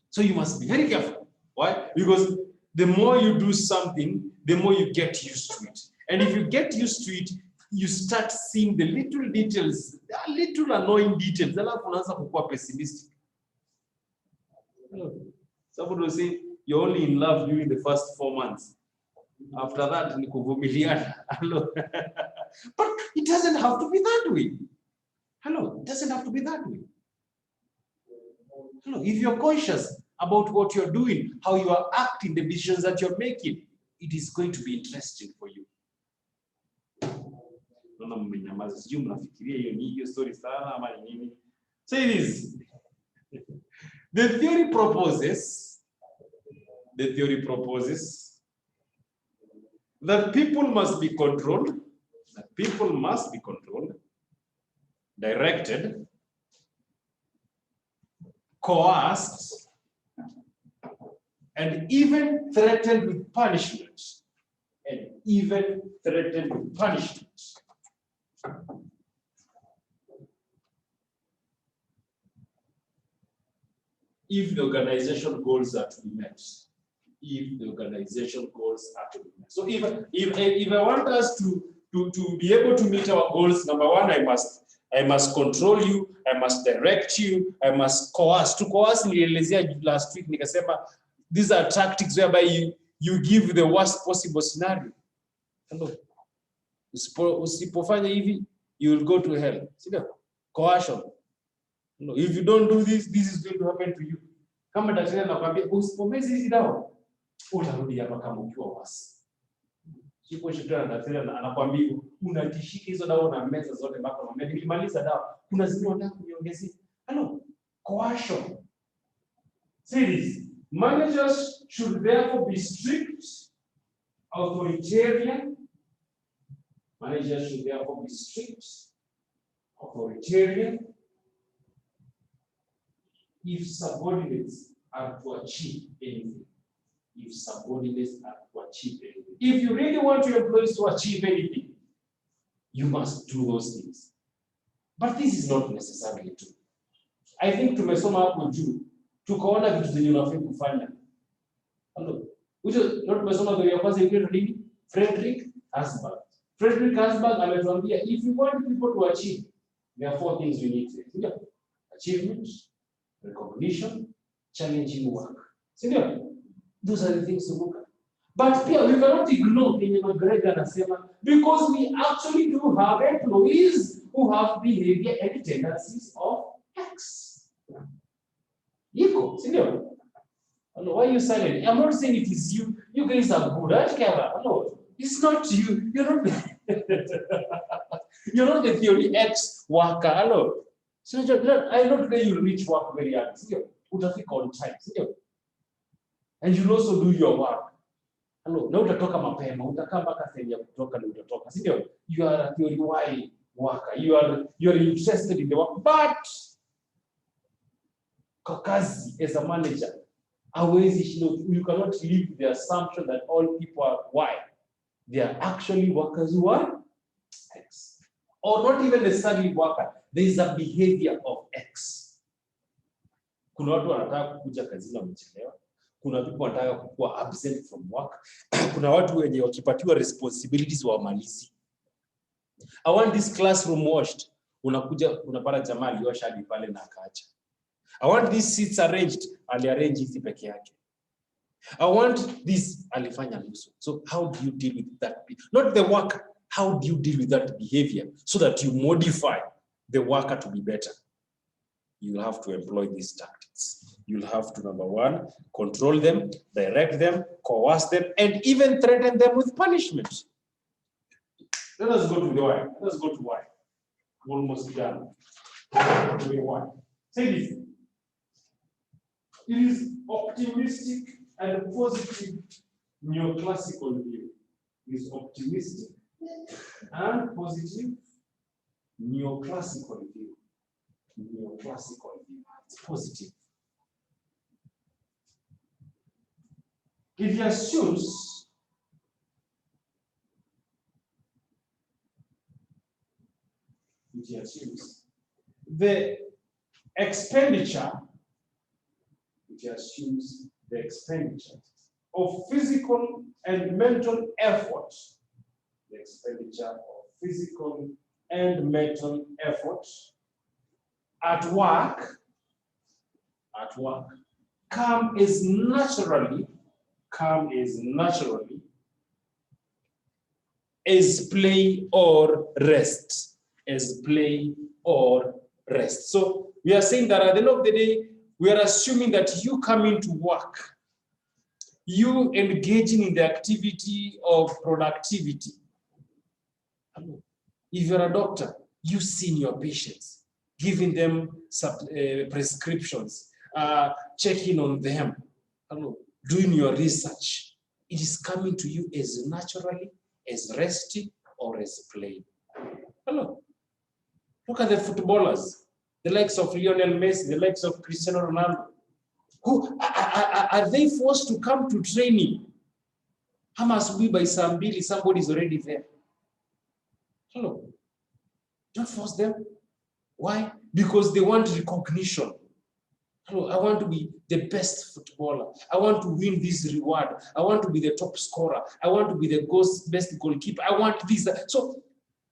So you must be very careful. Why? Because the more you do something, the more you get used to it. And if you get used to it, you start seeing the little details, the little annoying details. Alafu unaanza kuwa pessimistic. Somebody will say you're only in love during the first 4 months. After that, ni kuvumiliana. But it doesn't have to be that way. Hello, it doesn't have to be that way. Hello, if you're conscious about what you're doing, how you are acting, the decisions that you're making, it is going to be interesting for you. Say this. The theory proposes that people must be controlled, directed, coerced, and even threatened with punishment. If the organization goals are to be met. So if I want us to be able to meet our goals, number one, I must control you, I must direct you, I must coerce. To coerce, last week, nikasema, these are tactics whereby you give the worst possible scenario. Hello. Usipofanya hivi, you will go to hell. See that? Coercion. No, if you don't do this, this is going to happen to you. Kama daktari anakuambia usipomezi hizi dawa, utarudi hapa kama ukiwa wasi. Sipo shida, daktari anakuambia unatishika hizo dawa na meza zote mpaka unamwambia nikimaliza dawa kuna zingine unataka kuniongezea. Hello, coercion. Series. Managers should therefore be strict, authoritarian. If subordinates are to achieve anything. If you really want your employees to achieve anything, you must do those things. But this is not necessarily true. I think tumesoma hapo juu, tukaona vitu zenye unafaa kufanya. Hello. Ndio tumesoma ndio ya kwanza ile nini? Frederick Herzberg ametuambia if you want people to achieve, there are 4 things you need to do. Achievement, recognition, challenging work. See, those are the things to look at. But here we cannot ignore McGregor anasema, because we actually do have employees who have behavior and tendencies of X. Yiko, see? Hello, why are you silent? I'm not saying it is you. You guys are good at camera. Hello, it's not you. You're not. You're not the theory X worker. Hello. So I don't think you'll reach work very early. See, utafika on time. See, and you'll also do your work. Hello, na utatoka mapema, utakaa mpaka sehemu ya kutoka na utatoka. Si ndio? You are a theory Y worker. You are interested in the work, but kwa kazi as a manager, you cannot leave the assumption that all people are Y. They are actually workers who are X. Or not even necessarily worker. There is a behavior of X. Kuna watu wanataka kukuja kazini wamechelewa. Kuna people wanataka kuwa absent from work. Kuna watu wenye wakipatiwa responsibilities wamalizi. I want this classroom washed. Unakuja unapata jamaa aliosha hadi pale na akaacha. I want these seats arranged. Aliarrange hizi peke yake. I want this alifanya nusu. So how do you deal with that? Not the worker. How do you deal with that behavior so that you modify the worker to be better? You'll have to employ these tactics. You'll have to, number one, control them, direct them, coerce them, and even threaten them with punishment. Let us go to the why. Let us go to why. Almost done. Why? Say this. It is optimistic and positive neoclassical view. It is optimistic and positive neoclassical view. Neoclassical view. It's positive. It assumes the expenditure, of physical and mental effort, the expenditure of physical and mental effort at work, come as naturally as play or rest. So we are saying that at the end of the day, we are assuming that you come into work, you engaging in the activity of productivity. If you're a doctor, you see your patients, giving them prescriptions, checking on them, doing your research. It is coming to you as naturally, as resting, or as play. Look at the footballers, the likes of Lionel Messi, the likes of Cristiano Ronaldo. Who are they forced to come to training? How must be by somebody is already there? Don't force them. Why? Because they want recognition. I want to be the best footballer. I want to win this reward. I want to be the top scorer. I want to be the best goalkeeper. I want this. So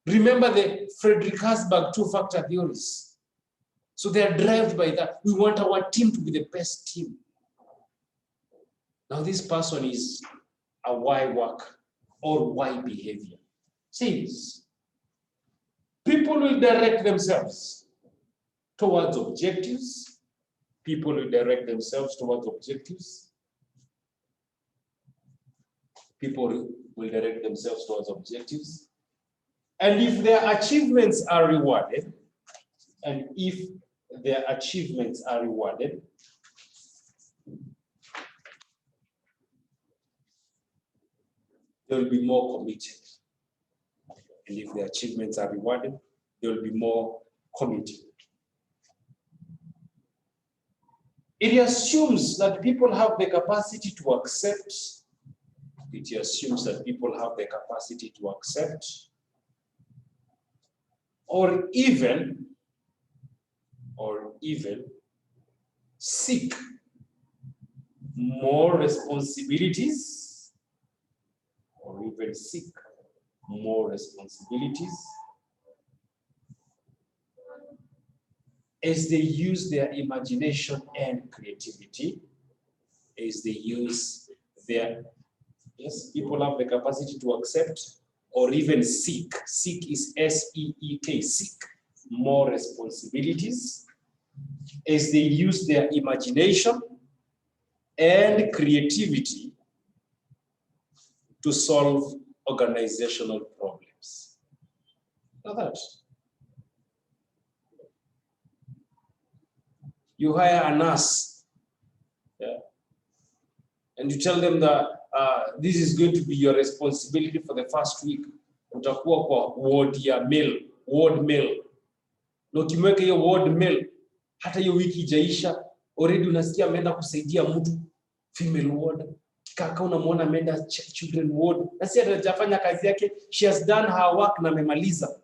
remember the Frederick Herzberg two-factor theories. So they are driven by that. We want our team to be the best team. Now this person is a why work or why behavior. Say this. People will direct themselves towards objectives. People will direct themselves towards objectives. People will direct themselves towards objectives. And if their achievements are rewarded, there will be more committed. And if the achievements are rewarded, they will be more committed. It assumes that people have the capacity to accept. It assumes that people have the capacity to accept or even seek more responsibilities, as they use their imagination and creativity, people have the capacity to accept or even seek. Seek is S-E-E-K, seek more responsibilities as they use their imagination and creativity to solve organizational problems. Now that you hire a nurse, and you tell them that this is going to be your responsibility for the first week. Utakuwa kwa ward mail. Na ukimweka hiyo ward mail, hata hiyo wiki ijaisha, already unasikia ameenda kusaidia mtu female ward, kaka unamuona ameenda children ward, na si hajafanya kazi yake, she has done her work na amemaliza.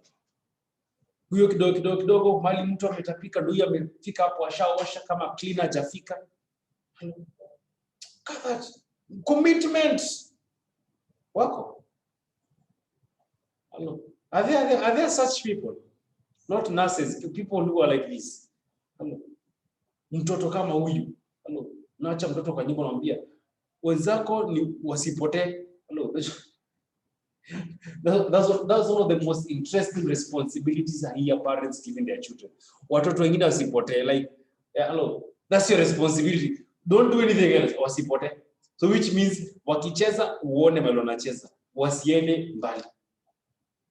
Huyo kidogo mali mtu ametapika, ndio amefika hapo ashaosha kama cleaner hajafika. That commitment wako. Hello. Are there such people? Not nurses, people who are like this. Hello. Mtoto kama huyu. Hello. Naacha mtoto kwa nyumba namwambia wenzako ni wasipotee. Hello. That's one of the most interesting responsibilities that here parents giving their children. Watoto wengine wasipotee, like hello, that's your responsibility. Don't do anything else, wasipotee. So which means wakicheza uone mahali wanacheza, wasiende mbali.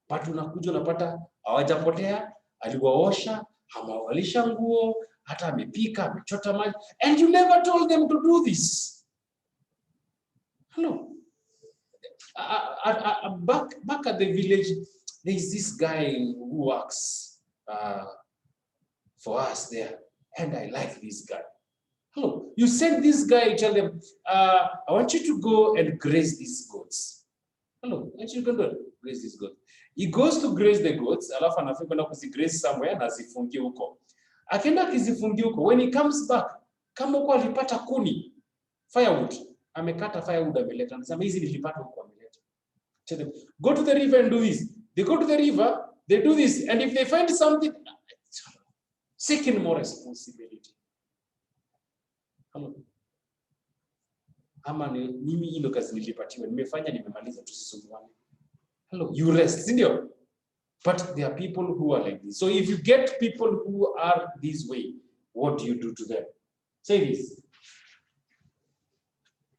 But unakuja unapata hawajapotea, aliwaosha, amewalisha nguo, hata amepika, amechota maji, and you never told them to do this. Hello. Back at the village, there is this guy who works for us there, and I like this guy. Hello, you send this guy, tell them, I want you to go and graze these goats. Hello, I want you to go and graze these goats. He goes to graze the goats, alafu anafika na kuzigraze somewhere na zifungie huko. Akienda kizifungie huko, when he comes back, kama huko alipata kuni, firewood, amekata firewood ameleta. Anasema hizi nilipata huko ameleta. Tell them, go to the river and do this. They go to the river, they do this, and if they find something, seeking more responsibility. Hello. Ama mimi hilo kazi nilipatiwa, nimefanya, nimemaliza, tusisumbuane. Hello, you rest, sindio? But there are people who are like this. So if you get people who are this way, what do you do to them? Say this.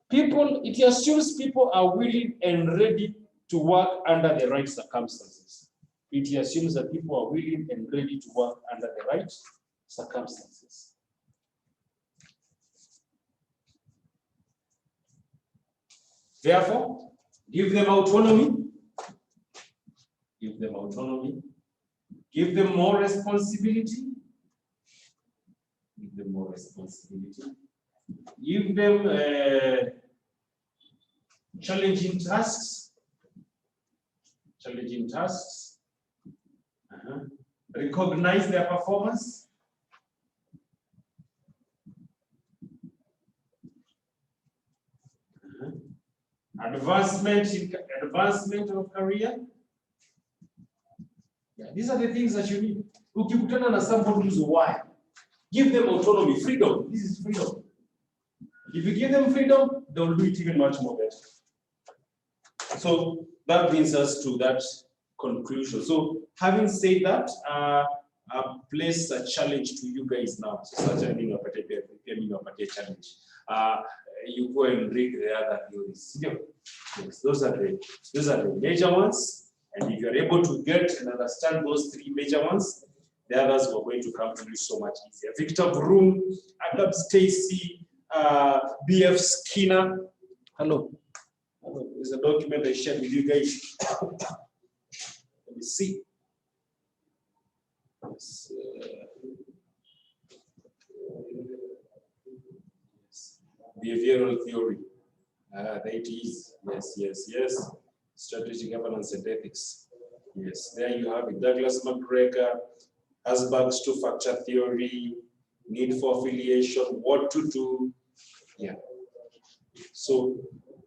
People, it assumes people are willing and ready to work under the right circumstances. It assumes that people are willing and ready to work under the right circumstances. Therefore, give them autonomy. Give them autonomy. Give them more responsibility. Give them more responsibility. Give them challenging tasks. Challenging tasks. Recognize their performance. Advancement of career. Yeah, these are the things that you need. Ukikutana na somebody who's why, give them autonomy, freedom. This is freedom. If you give them freedom, they will do it even much more better. So that brings us to that conclusion. So having said that, I place a challenge to you guys now. So such a thing of a challenge. You go and read the other theories. Yes, those are the major ones. And if you're able to get and understand those three major ones, the others were going to come to you so much easier. Victor Broom, Adam Stacy, B.F. Skinner. Hello. Hello. There's a document I shared with you guys. Let me see. Yes. Behavioral theory. There it is. Yes. Strategic governance and ethics. Yes, there you have it. Douglas McGregor, Asberg's two-factor theory, need for affiliation, what to do. Yeah. So,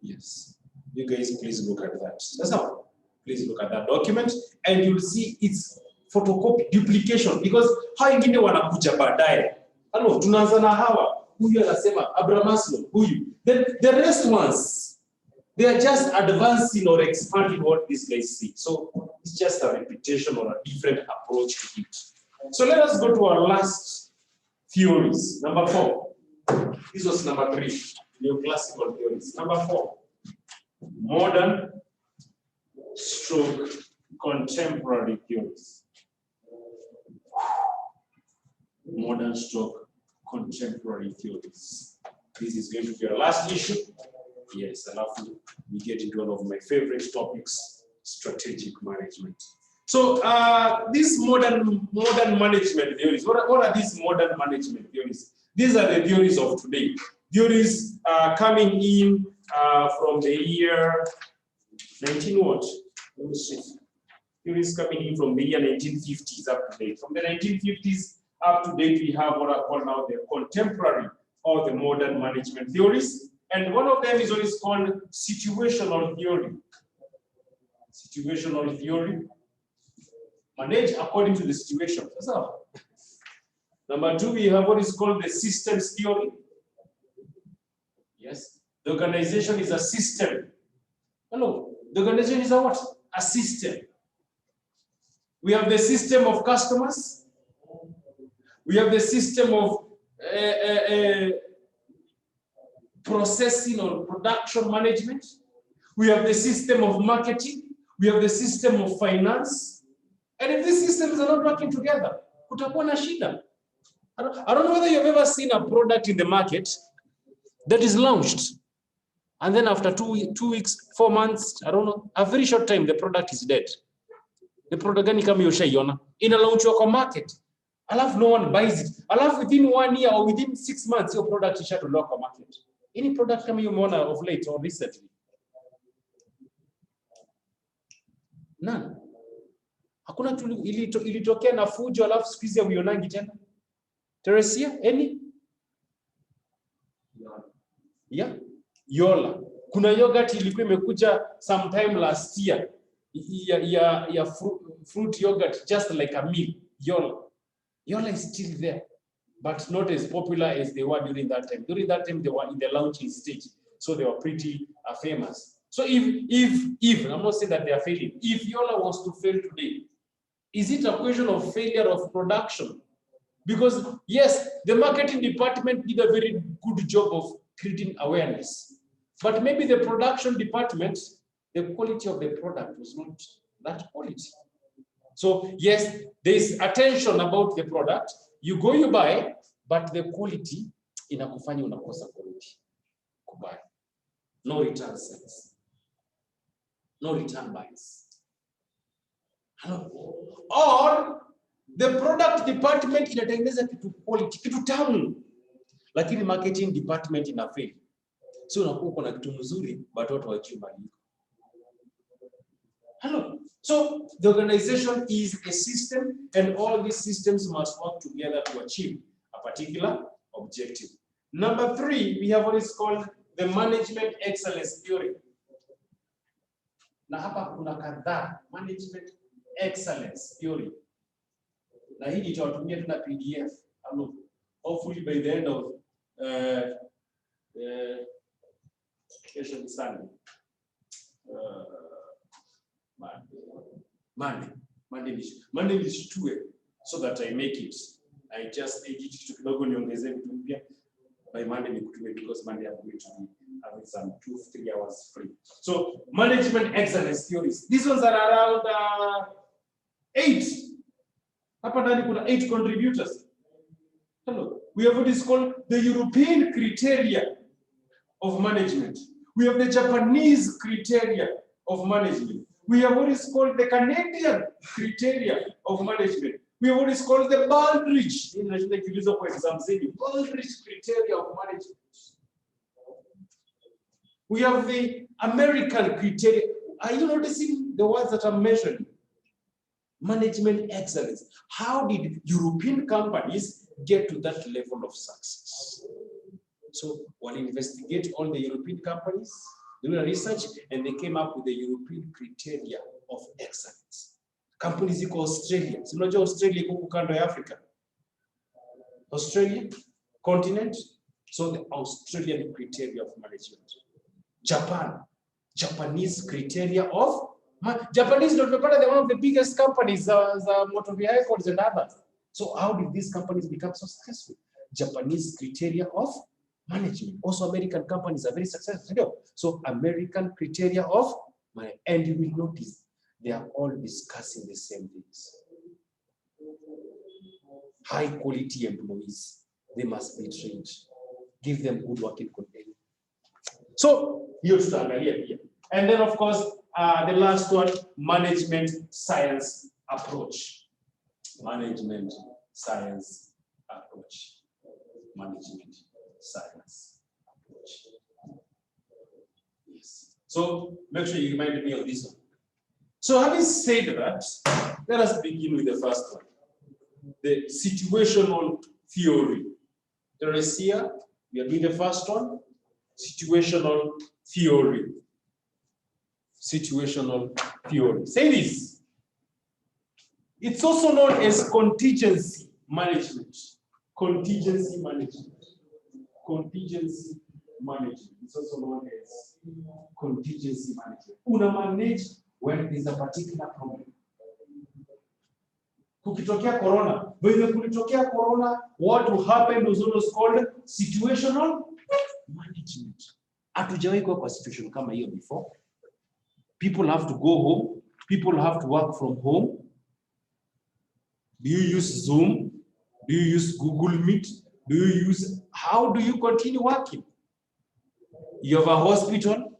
yes, you guys please look at that. That's how. Please look at that document, and you'll see its photocopy duplication, because how ingine wanakuja baadaye. Hello, tunaanza na hawa. Huyu anasema Abraham Maslow, huyu. Then the rest ones, they are just advancing or expanding what these guys see. So it's just a repetition or a different approach to it. So let us go to our last theories. Number 4. This was number 3, neoclassical theories. Number 4, modern / contemporary theories. Modern / contemporary theories. This is going to be our last issue. Yes, and after we get into one of my favorite topics, strategic management. So these modern management theories, what are these modern management theories? These are the theories of today. Theories coming in from the year 19 what? Let me see. Theories coming in from the year 1950s up to date. From the 1950s up to date, we have what I call now the contemporary or the modern management theories. And one of them is what is called situational theory. Situational theory. Manage according to the situation. That's all. Number two, we have what is called the systems theory. Yes. The organization is a system. Hello. The organization is a what? A system. We have the system of customers. We have the system of processing or production management. We have the system of marketing. We have the system of finance. And if these systems are not working together, kutakuwa na shida. I don't know whether you've ever seen a product in the market that is launched. And then after 2 weeks, 4 months, I don't know, a very short time, the product is dead. The product gani kama yoshaiona ina launch kwa market. Alafu no one buys it. Alafu within 1 year or within 6 months, your product ishatolewa kwa market. Any product kama you umeona of late or recently? None. Hakuna ilitokea na fujo alafu siku hizi huionangi tena. Teresia, any? Yeah. Yola. Kuna yogurt ilikuwa imekuja sometime last year. Ya fruit yogurt, just like a meal. Yola. Yola is still there, but not as popular as they were during that time. During that time, they were in the launching stage, so they were pretty famous. So if I'm not saying that they are failing, if Yola was to fail today, is it a question of failure of production? Because yes, the marketing department did a very good job of creating awareness, but maybe the production department, the quality of the product was not that quality. So yes, there is attention about the product. You go, you buy, but the quality inakufanya unakosa quality. Kubuy. No return sales. No return buys. Or the product department inatengeneza kitu quality, kitu tamu, lakini marketing department ina fail. So unakuwa uko na kitu mzuri but watu hawachimba. Hello. So the organization is a system, and all these systems must work together to achieve a particular objective. Number 3, we have what is called the management excellence theory. Na hapa kuna kadhaa, management excellence theory. Na hii nitawatumia tuna PDF. Hopefully by the end of session Sunday. Monday nishtue so that I make it. I just edit kitu kidogo niongezee vitu mpya. By Monday nikutume, because Monday I'm going to be having some 2-3 hours free. So management excellence theories. These ones are around 8. Hapa ndani kuna 8 contributors. Hello. We have what is called the European criteria of management. We have the Japanese criteria of management. We have what is called the Canadian criteria of management. We have what is called the Baldrige. Baldrige criteria of management. We have the American criteria. Are you noticing the words that I'm mentioning? Management excellence. How did European companies get to that level of success? So we'll investigate all the European companies, do a research, and they came up with the European criteria of excellence. Companies in Australia. So not just Australia, kando ya Africa. Australia, continent. So the Australian criteria of management. Japan, Japanese criteria of Japanese not one of the biggest companies, motor vehicles and others. So how did these companies become so successful? Japanese criteria of management. Also, American companies are very successful. So American criteria of management. And you will notice they are all discussing the same things. High quality employees, they must be trained. Give them good working conditions. So you start here. And then of course, the last one, management science approach. Management science approach. management science approach. Yes. So make sure you remind me of this one. So having said that, let us begin with the first one. The situational theory. There is here, we are doing the first one, situational theory. Situational theory. Say this. It's also known as contingency management. Contingency management. Contingency management. It's also known as contingency management. Una manage when there is a particular problem. Kukitokea corona, when kulitokea corona, what will happen was always called situational management. Hatujawahi kuwa kwa situation kama hiyo before. People have to go home. People have to work from home. Do you use Zoom? Do you use Google Meet? Do you use, how do you continue working? You have a hospital.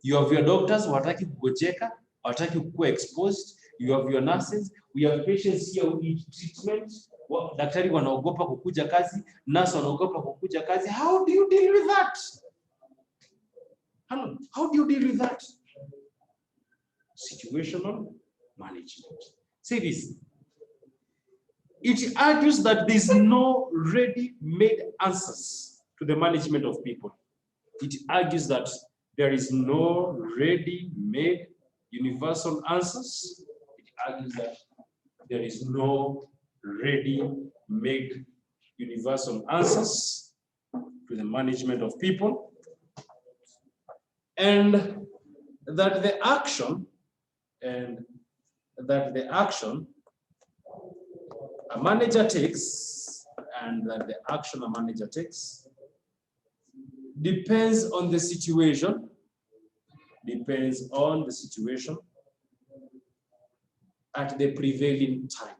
You have your doctors, wataki kugojeka, wataki kukua exposed. You have your nurses. We have patients here who need treatment. Daktari wanaogopa kukuja kazi, nurse wanaogopa kukuja kazi. How do you deal with that? How do you deal with that? Situational management. Say this. It argues that there is no ready-made answers to the management of people. It argues that there is no ready-made universal answers. It argues that there is no ready-made universal answers to the management of people, and that the action a manager takes, depends on the situation, at the prevailing time.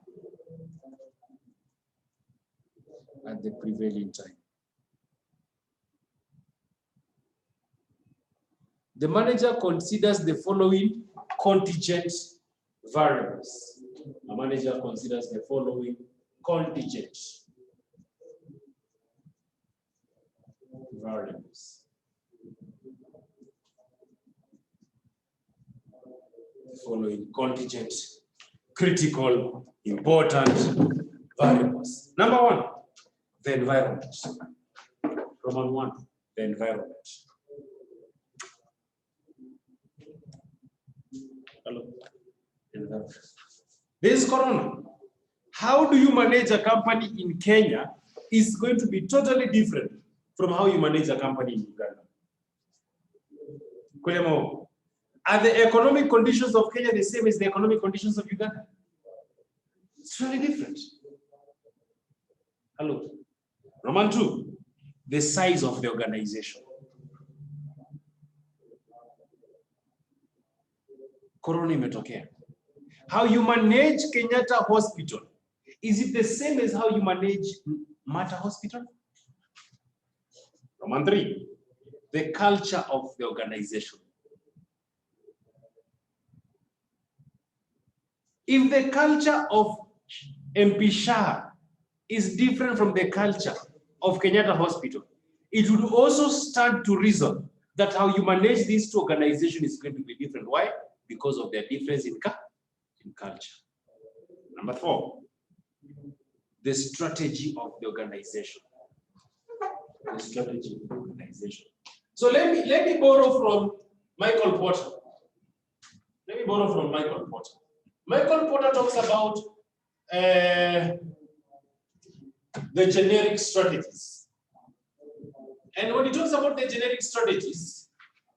The manager considers the following contingent variables. A manager considers the following contingent variables. The following contingent, critical, important variables. Number one, the environment. Roman 1, the environment. Hello. Environment. This is corona. How do you manage a company in Kenya is going to be totally different from how you manage a company in Uganda. Are the economic conditions of Kenya the same as the economic conditions of Uganda? It's really different. Hello. Roman 2, the size of the organization. Corona imetokea. How you manage Kenyatta Hospital, is it the same as how you manage Mater Hospital? Roman 3, the culture of the organization. If the culture of MP Shah is different from the culture of Kenyatta Hospital, it would also stand to reason that how you manage these two organizations is going to be different. Why? Because of their difference in culture. Number 4, the strategy of the organization. The strategy of the organization. So let me borrow from Michael Porter. Michael Porter talks about the generic strategies. And when he talks about the generic strategies,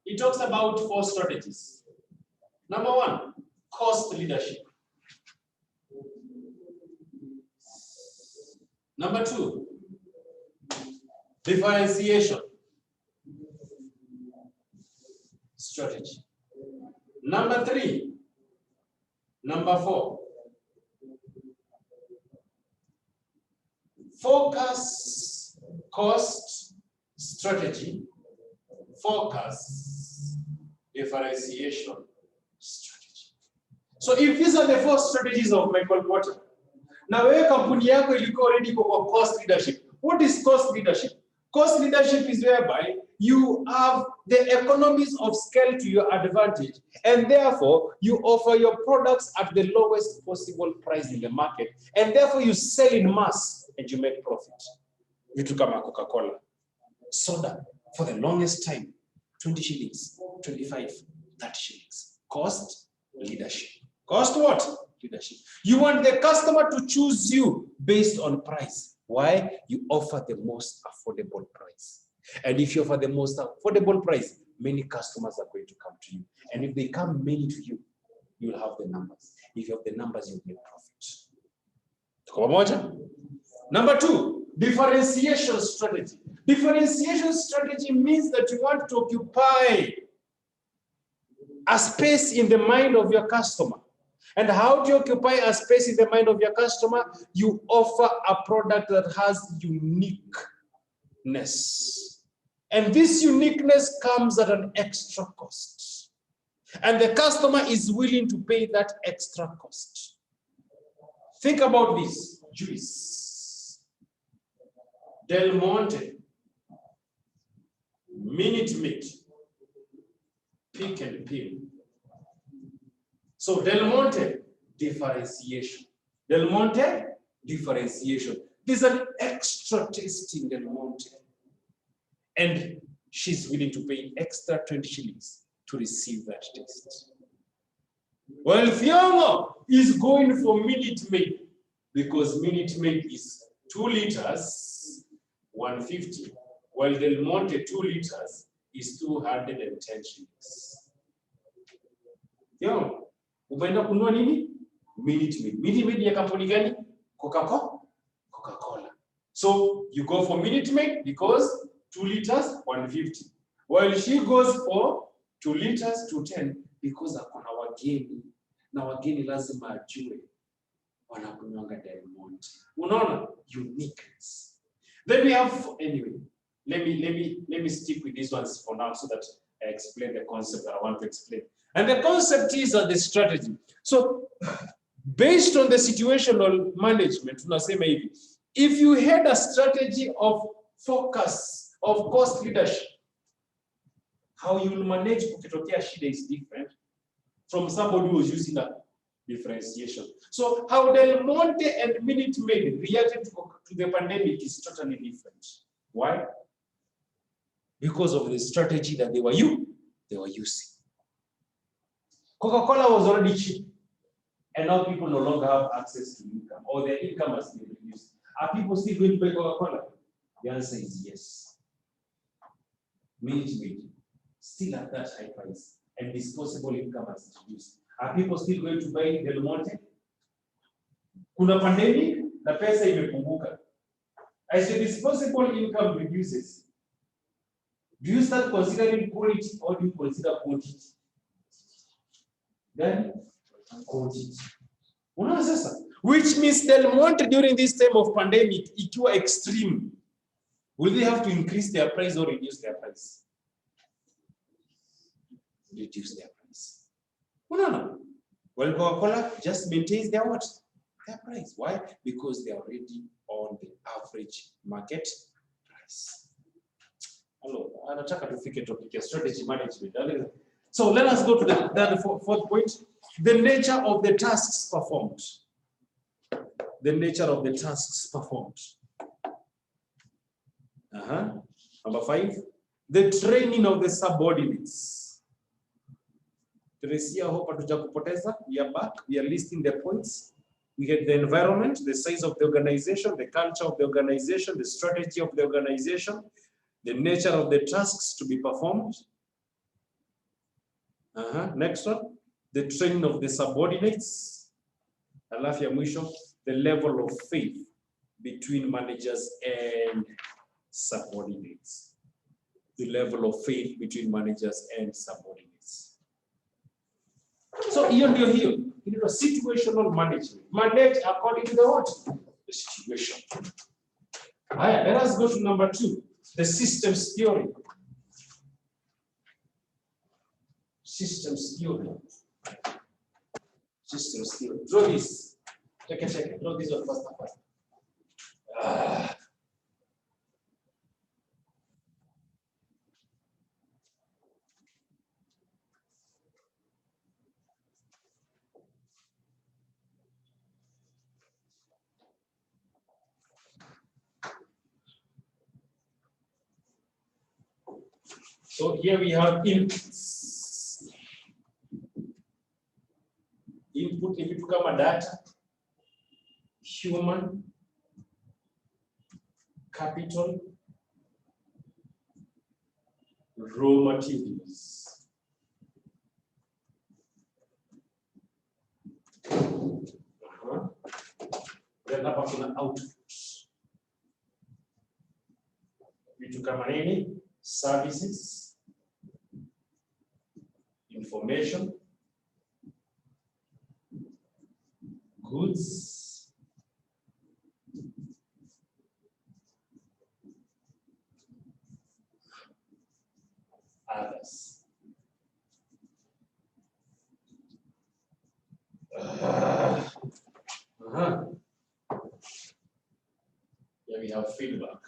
he talks about 4 strategies. Number 1, cost leadership. Number 2, differentiation strategy. Number 3, number 4, focus cost strategy, focus differentiation strategy. So if these are the 4 strategies of Michael Porter, now wewe kampuni yako ilikuwa already kwa cost leadership, What is cost leadership? Cost leadership is whereby you have the economies of scale to your advantage, and therefore you offer your products at the lowest possible price in the market, and therefore you sell in mass and you make profit. Vitu kama Coca-Cola, soda for the longest time, 20 shillings, 25, 30 shillings. Cost leadership. Cost what? Leadership. You want the customer to choose you based on price. Why? You offer the most affordable price. And if you offer the most affordable price, many customers are going to come to you. And if they come many to you, you'll have the numbers. If you have the numbers, you'll make profit. Number 2, differentiation strategy. Differentiation strategy means that you want to occupy a space in the mind of your customer. And how do you occupy a space in the mind of your customer? You offer a product that has uniqueness. And this uniqueness comes at an extra cost. And the customer is willing to pay that extra cost. Think about this. Juice, Del Monte, Minute Maid, Pick and Peel. So Del Monte, differentiation. Del Monte, differentiation. There's an extra taste in Del Monte. And she's willing to pay extra 20 shillings to receive that taste. Well, Thiong'o is going for Minute Maid because Minute Maid is 2 liters, 150, while Del Monte 2 liters is 210 shillings. Thiong'o, umeenda kununua nini? Minute Maid. Minute Maid ya kampuni gani? Coca-Cola. So you go for Minute Maid because 2 liters, 150. While she goes for 2 liters, 210 because akona wageni. Na wageni lazima ajue wanakunywanga Del Monte. Unaona? Uniqueness. Then we have, anyway, let me stick with these ones for now so that I explain the concept that I want to explain. And the concept is the strategy. So, based on the situational management, if you had a strategy of focus, of cost leadership, how you will manage kukitokea shida is different from somebody who was using a differentiation. So, how Del Monte and Minute Maid reacted to the pandemic is totally different. Why? Because of the strategy that they were using. Coca-Cola was already cheap, and now people no longer have access to income, or their income has been reduced. Are people still going to buy Coca-Cola? The answer is yes. Minute Maid, still at that high price, and disposable income has reduced. Are people still going to buy Del Monte? Kuna pandemic, na pesa imepunguka. As the disposable income reduces, do you start considering quality or do you consider quantity? Then quantity. Which means Del Monte during this time of pandemic, it was extreme. Will they have to increase their price or reduce their price? Reduce their price. No. Well, Coca-Cola just maintains their what? Their price. Why? Because they are already on the average market price. Hello, anataka tufike topic ya strategy management. So let us go to the fourth point. The nature of the tasks performed. The nature of the tasks performed. Number 5, the training of the subordinates. Teresia, hope hatujakupoteza. We are back. We are listing the points. We had the environment, the size of the organization, the culture of the organization, the strategy of the organization, the nature of the tasks to be performed. Next one, the training of the subordinates. Alafu ya mwisho, the level of faith between managers and subordinates. The level of faith between managers and subordinates. So hiyo ndio hiyo. It was situational management. Manage according to the what? The situation. Right, let us go to number 2, the systems theory. Systems theory. Systems theory. Draw this. Check it. Draw this one first. So here we have inputs. Input ni vitu kama data, human capital, raw materials. Then hapa kuna output. Vitu kama nini? Services, information, goods, others. Here we have feedback.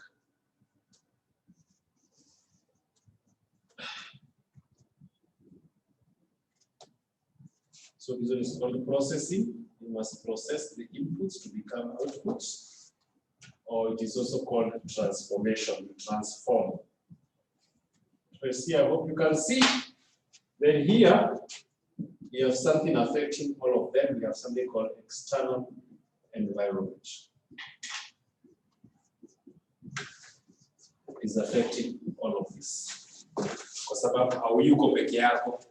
So this one is called processing. You must process the inputs to become outputs, or it is also called transformation, transform. So you see, I hope you can see. Then here, we have something affecting all of them. We have something called external environment. Is affecting all of this. Kwa sababu hauyuko peke yako,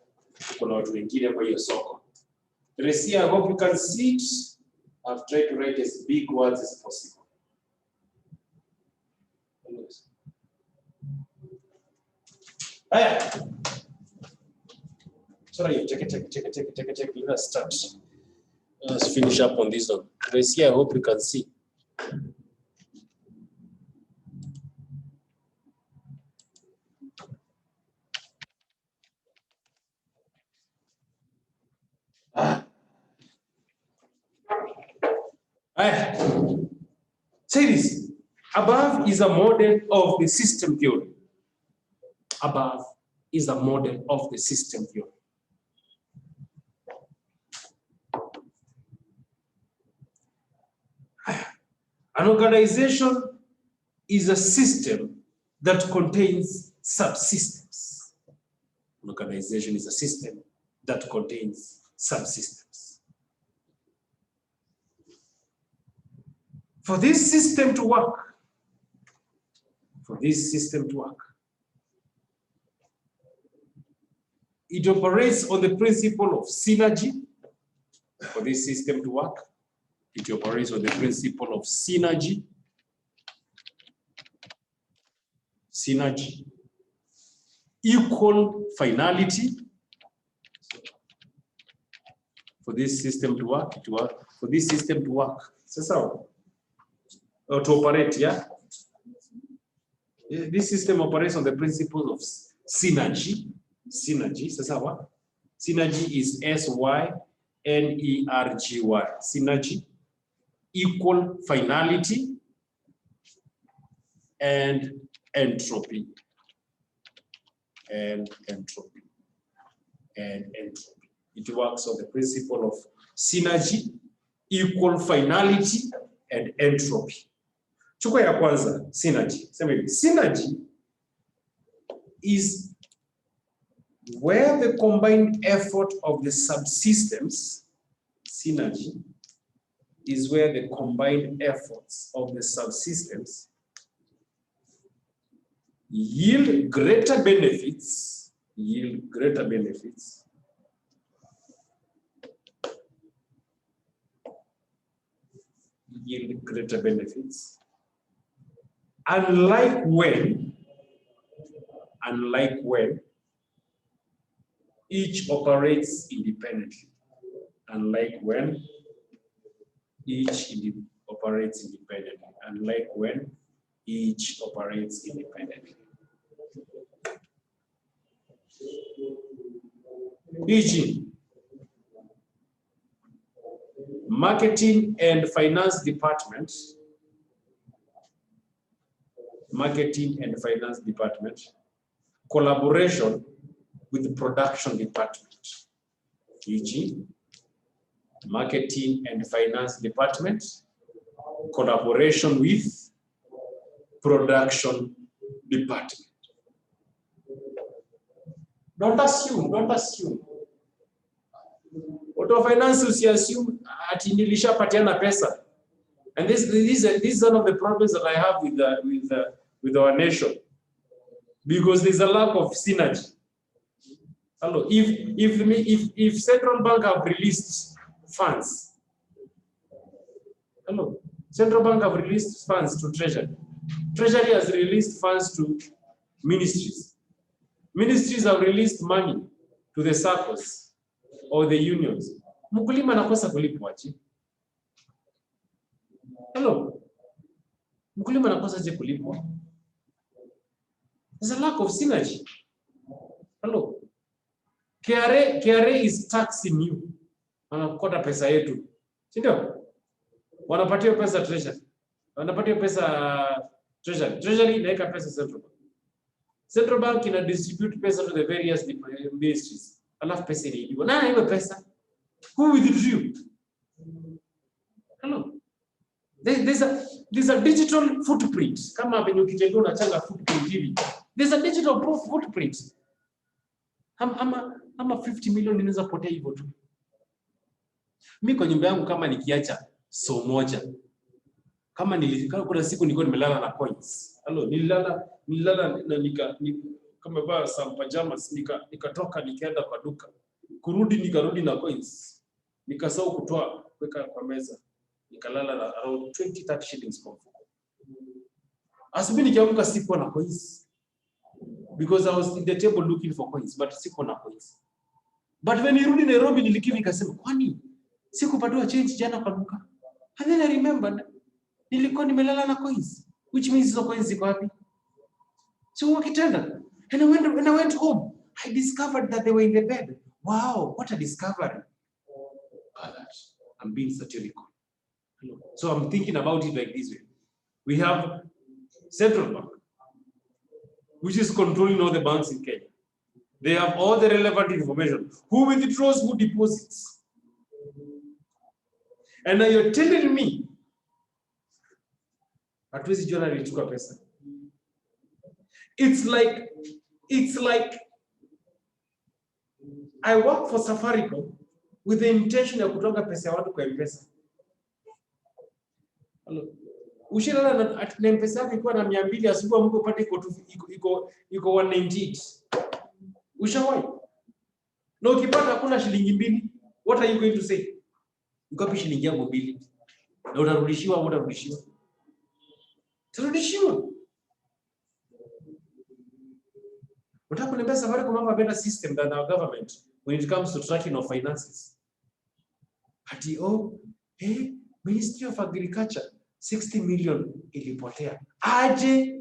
kuna watu wengine kwa hiyo soko. I hope you can see it. I've tried to write as big words as possible. Sorry, take it. Let's start. Let's finish up on this one. I hope you can see. Say this. Above is a model of the system theory. Above is a model of the system theory. An organization is a system that contains subsystems. An organization is a system that contains subsystems. For this system to work, it operates on the principle of synergy. For this system to work, it operates on the principle of synergy. Synergy. Equal finality. For this system to work, for this system to work. So, or to operate, yeah? This system operates on the principle of synergy. Synergy, synergy is S-Y-N-E-R-G-Y. Synergy, equal finality, and entropy. And entropy. It works on the principle of synergy, equal finality, and entropy. Chukua ya kwanza, synergy. Synergy is where the combined effort of the subsystems, synergy is where the combined efforts of the subsystems yield greater benefits, unlike when each operates independently. Unlike when each operates independently. E.g., marketing and finance department, collaboration with the production department. E.g., marketing and finance department, collaboration with production department. Don't assume, don't assume. Auto finance usiassume ati nilishapatiana pesa. And this is one of the problems that I have with our nation, because there's a lack of synergy. Hello, if central bank have released funds, hello, central bank have released funds to treasury. Treasury has released funds to ministries. Ministries have released money to the circles or the unions. Mkulima anakosa kulipwa aje? Hello. Mkulima anakosa aje kulipwa? There's a lack of synergy. Hello. KRA is taxing you. Wanakota pesa yetu. Si ndio? Wanapatia pesa treasury. Wanapatia pesa treasury. Treasury inaweka pesa central bank. Central bank ina distribute pesa to the various ministries. Alafu pesa iliibiwa. Nani hiyo pesa? Who withdrew? Hello. There's a digital footprint. Kama venye ukitembea unachanga footprint hivi. There's a digital footprint. Ama 50 million inaweza potea hivyo tu. Mimi kwa nyumba yangu kama nikiacha so moja. Kama kuna siku nilikuwa nimelala na coins. Hello, nililala na kama vaa some pajamas nikatoka nikaenda kwa duka. Nikarudi na coins. Nikasahau kutoa kuweka kwa meza. Nikalala na around 20-30 shillings kwa mfuko. Asubuhi nikiamka sikuwa na coins. Because I was in the table looking for coins, but sikuwa na coins. But when nirudi Nairobi nilikivi nikasema, kwani sikupatiwa change jana kwa duka? And then I remembered nilikuwa nimelala na coins, which means hizo coins ziko wapi? So wakitenda. And when I went home, I discovered that they were in the bed. Wow, what a discovery. God, I'm being satirical. So I'm thinking about it like this way. We have central bank, which is controlling all the banks in Kenya. They have all the relevant information. Who withdraws, who deposits. And now you're telling me, hatuwezi jua nilichukua pesa. It's like I work for Safaricom with the intention ya kutoka pesa ya watu kwa M-Pesa. Hello. Ushirala na M-Pesa yako ikuwa na 200 asubuhi mko upate iko 198. Ushawahi? Na ukipata hakuna shilingi 2, what are you going to say? Ukapi shilingi yangu 2. Na utarudishiwa au utarudishiwa? Turudishiwa. Utakuniambia Safaricom have a better system than our government when it comes to tracking of finances. Ati Ministry of Agriculture 60 million ilipotea. Aje.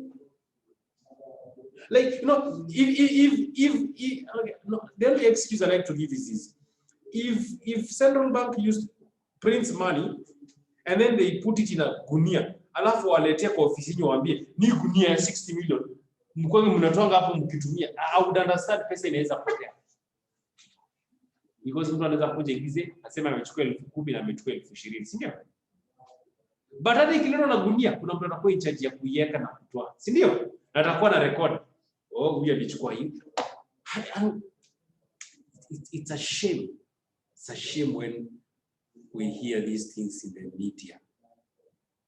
Like, okay, no, the only excuse I like to give is this. If central bank prints money and then they put it in a gunia, alafu waletea kwa ofisini waambie ni gunia ya 60 million, mkwange mnatoanga hapo mkitumia, I would understand pesa inaweza potea. Because mtu anaweza kuja ingize asema amechukua 10,000 na amechukua 20,000, si ndio? But hata ikileta na gunia kuna mtu anakuwa in charge ya kuiweka na kutoa, si ndio? Na atakuwa na record. Huyu alichukua hivi. It's a shame. It's a shame when we hear these things in the media.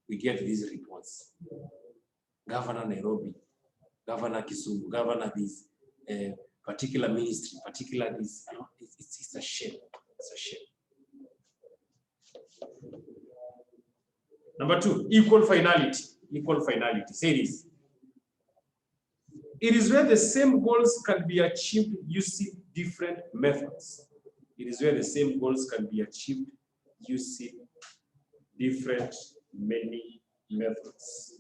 We get these reports. Governor Nairobi, Governor Kisumu, Governor this particular ministry, particular this. It's a shame. It's a shame. Number 2, equal finality. Equal finality. Say this. It is where the same goals can be achieved using different methods. It is where the same goals can be achieved using many methods.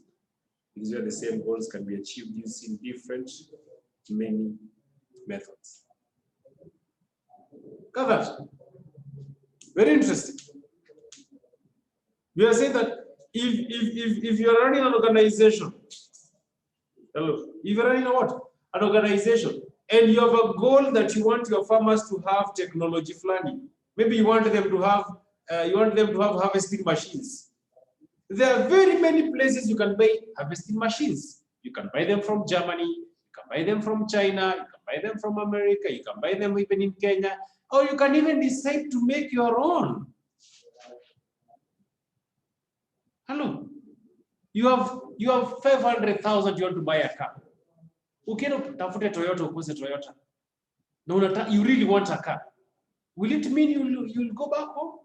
It is where the same goals can be achieved using many methods. Got that? Very interesting. We are saying that if you are running an organization, hello, if you're running an organization, and you have a goal that you want your farmers to have technology planning, maybe you want them to have harvesting machines. There are very many places you can buy harvesting machines. You can buy them from Germany, you can buy them from China, you can buy them from America, you can buy them even in Kenya, or you can even decide to make your own. Hello, you have 500,000 you want to buy a car. Ukienda utafute Toyota, ukose Toyota. No, you really want a car. Will it mean you'll go back home?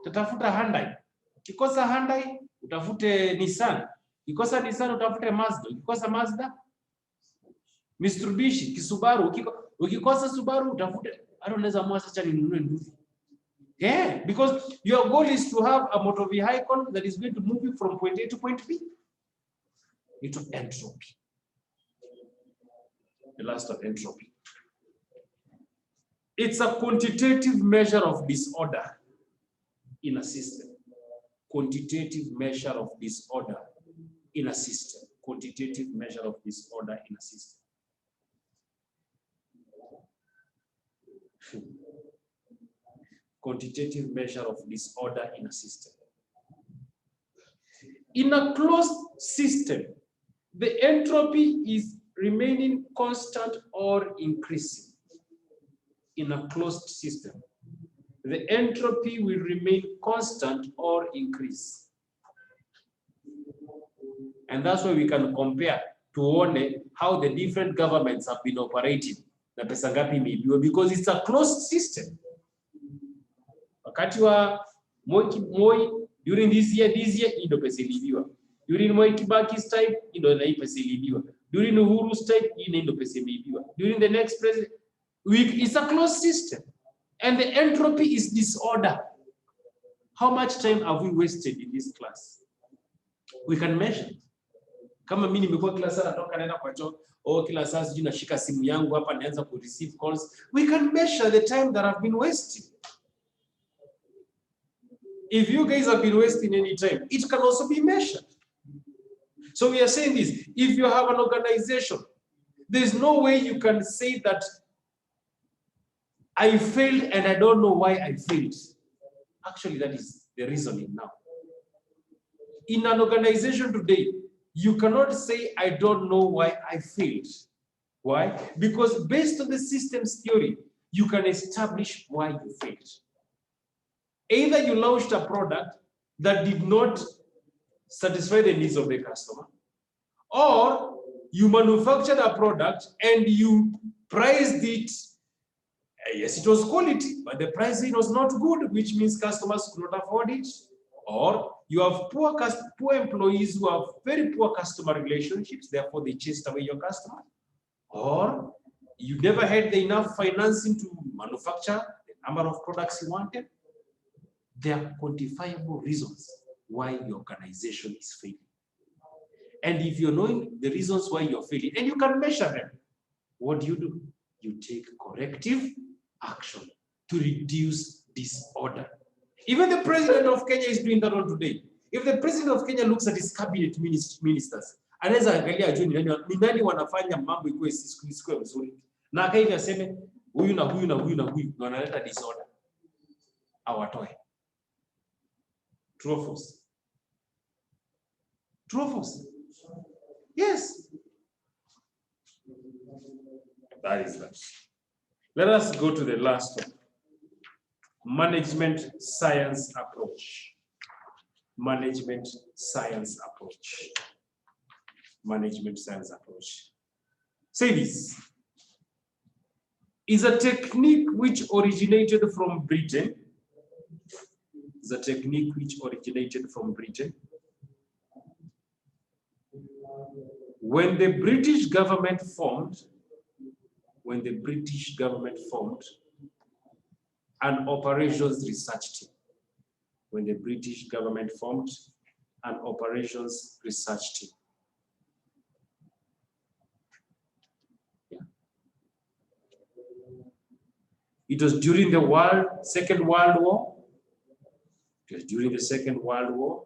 Utatafuta Hyundai. Ukikosa Hyundai, utafute Nissan. Ukikosa Nissan, utafute Mazda. Ukikosa Mazda, Mitsubishi, Subaru. Ukikosa Subaru, utafute, I don't know, acha ninunue nduthi. Yeah, because your goal is to have a motor vehicle that is going to move you from point A to point B. Into entropy. The last of entropy. It's a quantitative measure of disorder in a system. Quantitative measure of disorder in a system. Quantitative measure of disorder in a system. Quantitative measure of disorder in a system. In a closed system, the entropy is remaining constant or increasing. In a closed system, the entropy will remain constant or increase. And that's why we can compare to how the different governments have been operating. Because it's a closed system. Wakati wa Moi, during this year, indo pesa ilibiwa. During Moi Kibaki's time, indo na pesa ilibiwa. During Uhuru's time, indo pesa ilibiwa. During the next president, it's a closed system. And the entropy is disorder. How much time have we wasted in this class? We can measure. Kama mimi nimekuwa kila saa natoka naenda kwa choo, kila saa sijui nashika simu yangu hapa naanza ku receive calls. We can measure the time that have been wasted. If you guys have been wasting any time, it can also be measured. So we are saying this, if you have an organization, there's no way you can say that I failed and I don't know why I failed. Actually, that is the reasoning now. In an organization today, you cannot say, I don't know why I failed. Why? Because based on the systems theory, you can establish why you failed. Either you launched a product that did not satisfy the needs of the customer, or you manufactured a product and you priced it. Yes, it was quality, but the pricing was not good, which means customers could not afford it. Or you have poor employees who have very poor customer relationships, therefore they chased away your customer. Or you never had enough financing to manufacture the number of products you wanted. There are quantifiable reasons why your organization is failing. And if you're knowing the reasons why you're failing, and you can measure them, what do? You take corrective action to reduce disorder. Even the president of Kenya is doing that on today. If the president of Kenya looks at his cabinet ministers, anaweza angalia ajue ni nani wanafanya mambo ikuwe mzuri. Na akaivi aseme, huyu na huyu na huyu na huyu, na wanaleta disorder. Awatoe. True or false? True or false? Yes. That is that. Let us go to the last one. Management science approach. Management science approach. Management science approach. Say this. Is a technique which originated from Britain. Is a technique which originated from Britain. When the British government formed, an operations research team. When the British government formed an operations research team. Yeah. It was during the Second World War. It was during the Second World War.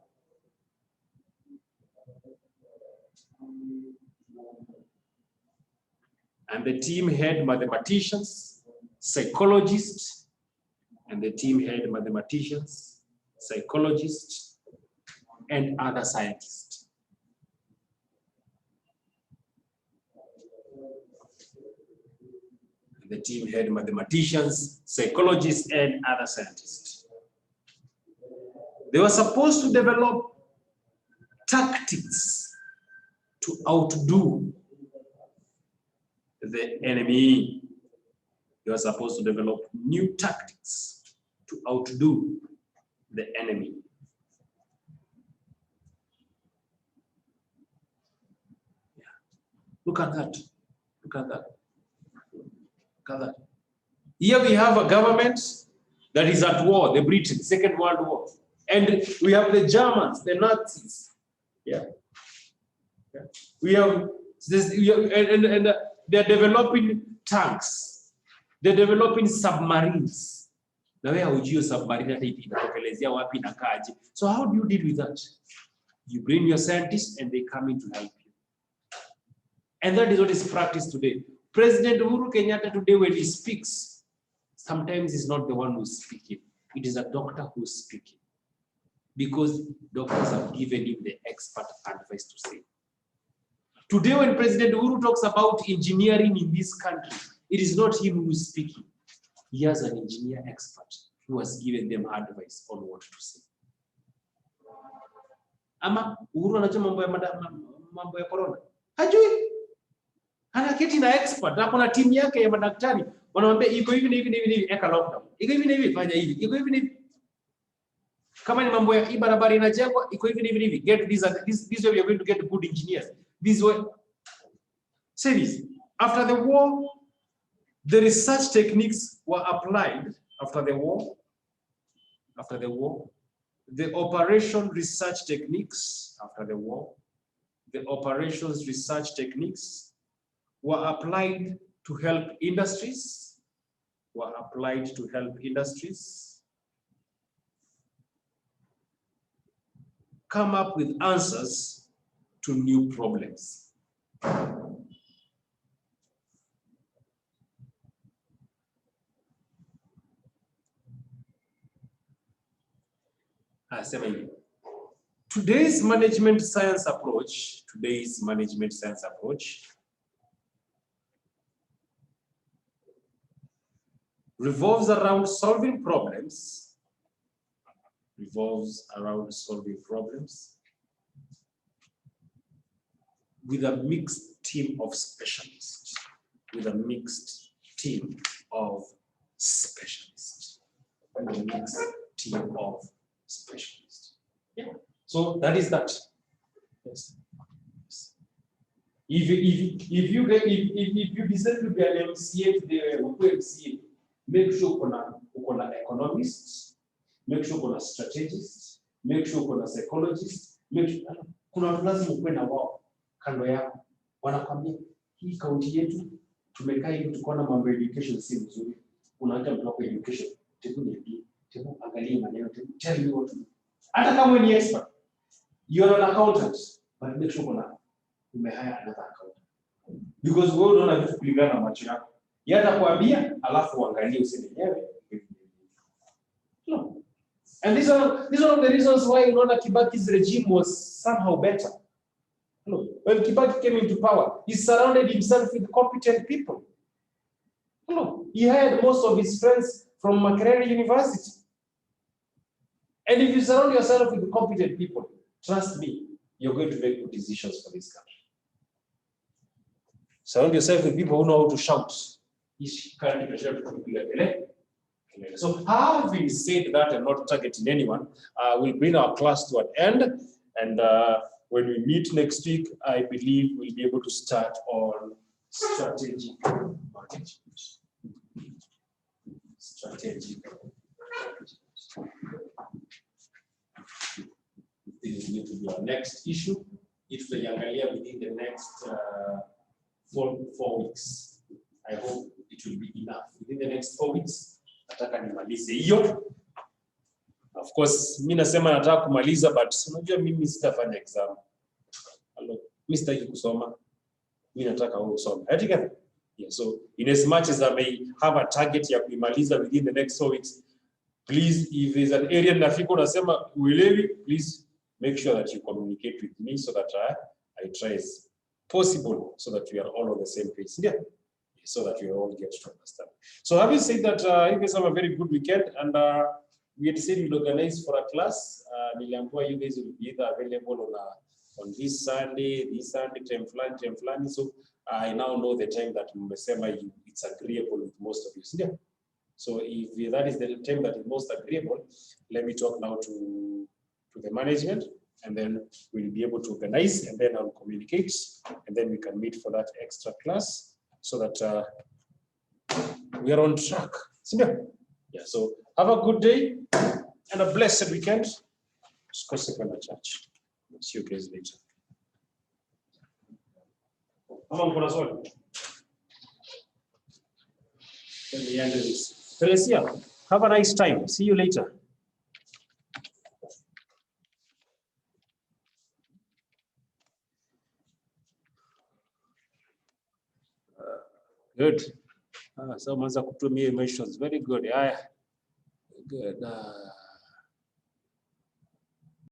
And the team had mathematicians, psychologists, and the team had mathematicians, psychologists, and other scientists. The team had mathematicians, psychologists, and other scientists. They were supposed to develop tactics to outdo the enemy. They were supposed to develop new tactics to outdo the enemy. Yeah. Look at that. Look at that. Look at that. Here we have a government that is at war, the Britain, Second World War. And we have the Germans, the Nazis. Yeah. Yeah. We have this, and they're developing tanks. They're developing submarines. Now where would you submarine? So how do you deal with that? You bring your scientists and they come in to help you. And that is what is practiced today. President Uhuru Kenyatta today, when he speaks, sometimes he's not the one who's speaking. It is a doctor who's speaking. Because doctors have given him the expert advice to say. Today, when President Uhuru talks about engineering in this country, it is not him who is speaking. He has an engineer expert who has given them advice on what to say. Ama Uhuru anajua mambo ya corona. Hajui. Anaketi na expert, na kuna timu yake ya madaktari, wanamwambia iko hivi na hivi na hivi, eka lockdown. Iko hivi na hivi, fanya hivi. Iko hivi na hivi. Kama ni mambo ya barabara inajengwa, iko hivi na hivi na hivi. Get this way we are going to get good engineers. This way. Say this. After the war, the research techniques were applied after the war. After the war, the operation research techniques after the war, the operations research techniques were applied to help industries, come up with answers to new problems. Today's management science approach revolves around solving problems, with a mixed team of specialists, Yeah. So that is that. Yes. If you decide to be an MCA today, make sure uko na economists, make sure uko na strategists, make sure uko na psychologists, make sure kuna watu lazima uwe na wao kando yako. Wanakwambia hii kaunti yetu tumekaa hivi tukaona mambo ya education si mzuri. Unaanza mtu wako education, tebu angalia maneno, tell me what to do. Hata kama ni expert, you are an accountant, but make sure umehire another accountant. Because wewe unaona vitu kulingana na macho yako. Yata kuambia alafu uangalie useme yenyewe. No. And these are one of the reasons why unaona Kibaki's regime was somehow better. No. When Kibaki came into power, he surrounded himself with competent people. No. He hired most of his friends from Makerere University. And if you surround yourself with competent people, trust me, you're going to make good decisions for this country. Surround yourself with people who know how to shout. So having said that, and not targeting anyone, we'll bring our class to an end. And when we meet next week, I believe we'll be able to start on strategic management. This is going to be our next issue. If the Yangalia within the next 4 weeks, I hope it will be enough. Within the next 4 weeks, nataka nimalize hiyo. Of course, mimi nasema nataka kumaliza, but unajua mimi sitafanya exam. Hello, mimi sitaki kusoma. Mimi nataka wewe usome. Hatika? Yeah, so in as much as I may have a target ya kuimaliza within the next 4 weeks, please, if there's an area nafiko nasema uelewi, please make sure that you communicate with me so that I try as possible so that we are all on the same page. Yeah. so that we all get to understand. So having said that, you guys have a very good weekend, and we had said we'll organize for a class. Niliambiwa you guys will be either available on this Sunday, time flani. So I now know the time that mmesema it's agreeable with most of you. Yeah. So if that is the time that is most agreeable, let me talk now to the management, and then we'll be able to organize, and then I'll communicate, and then we can meet for that extra class so that we are on track. Yeah, so have a good day and a blessed weekend. Church. See you guys later. Teresia, have a nice time. See you later. Good. Someone's up to me emotions. Very good. Yeah. Good.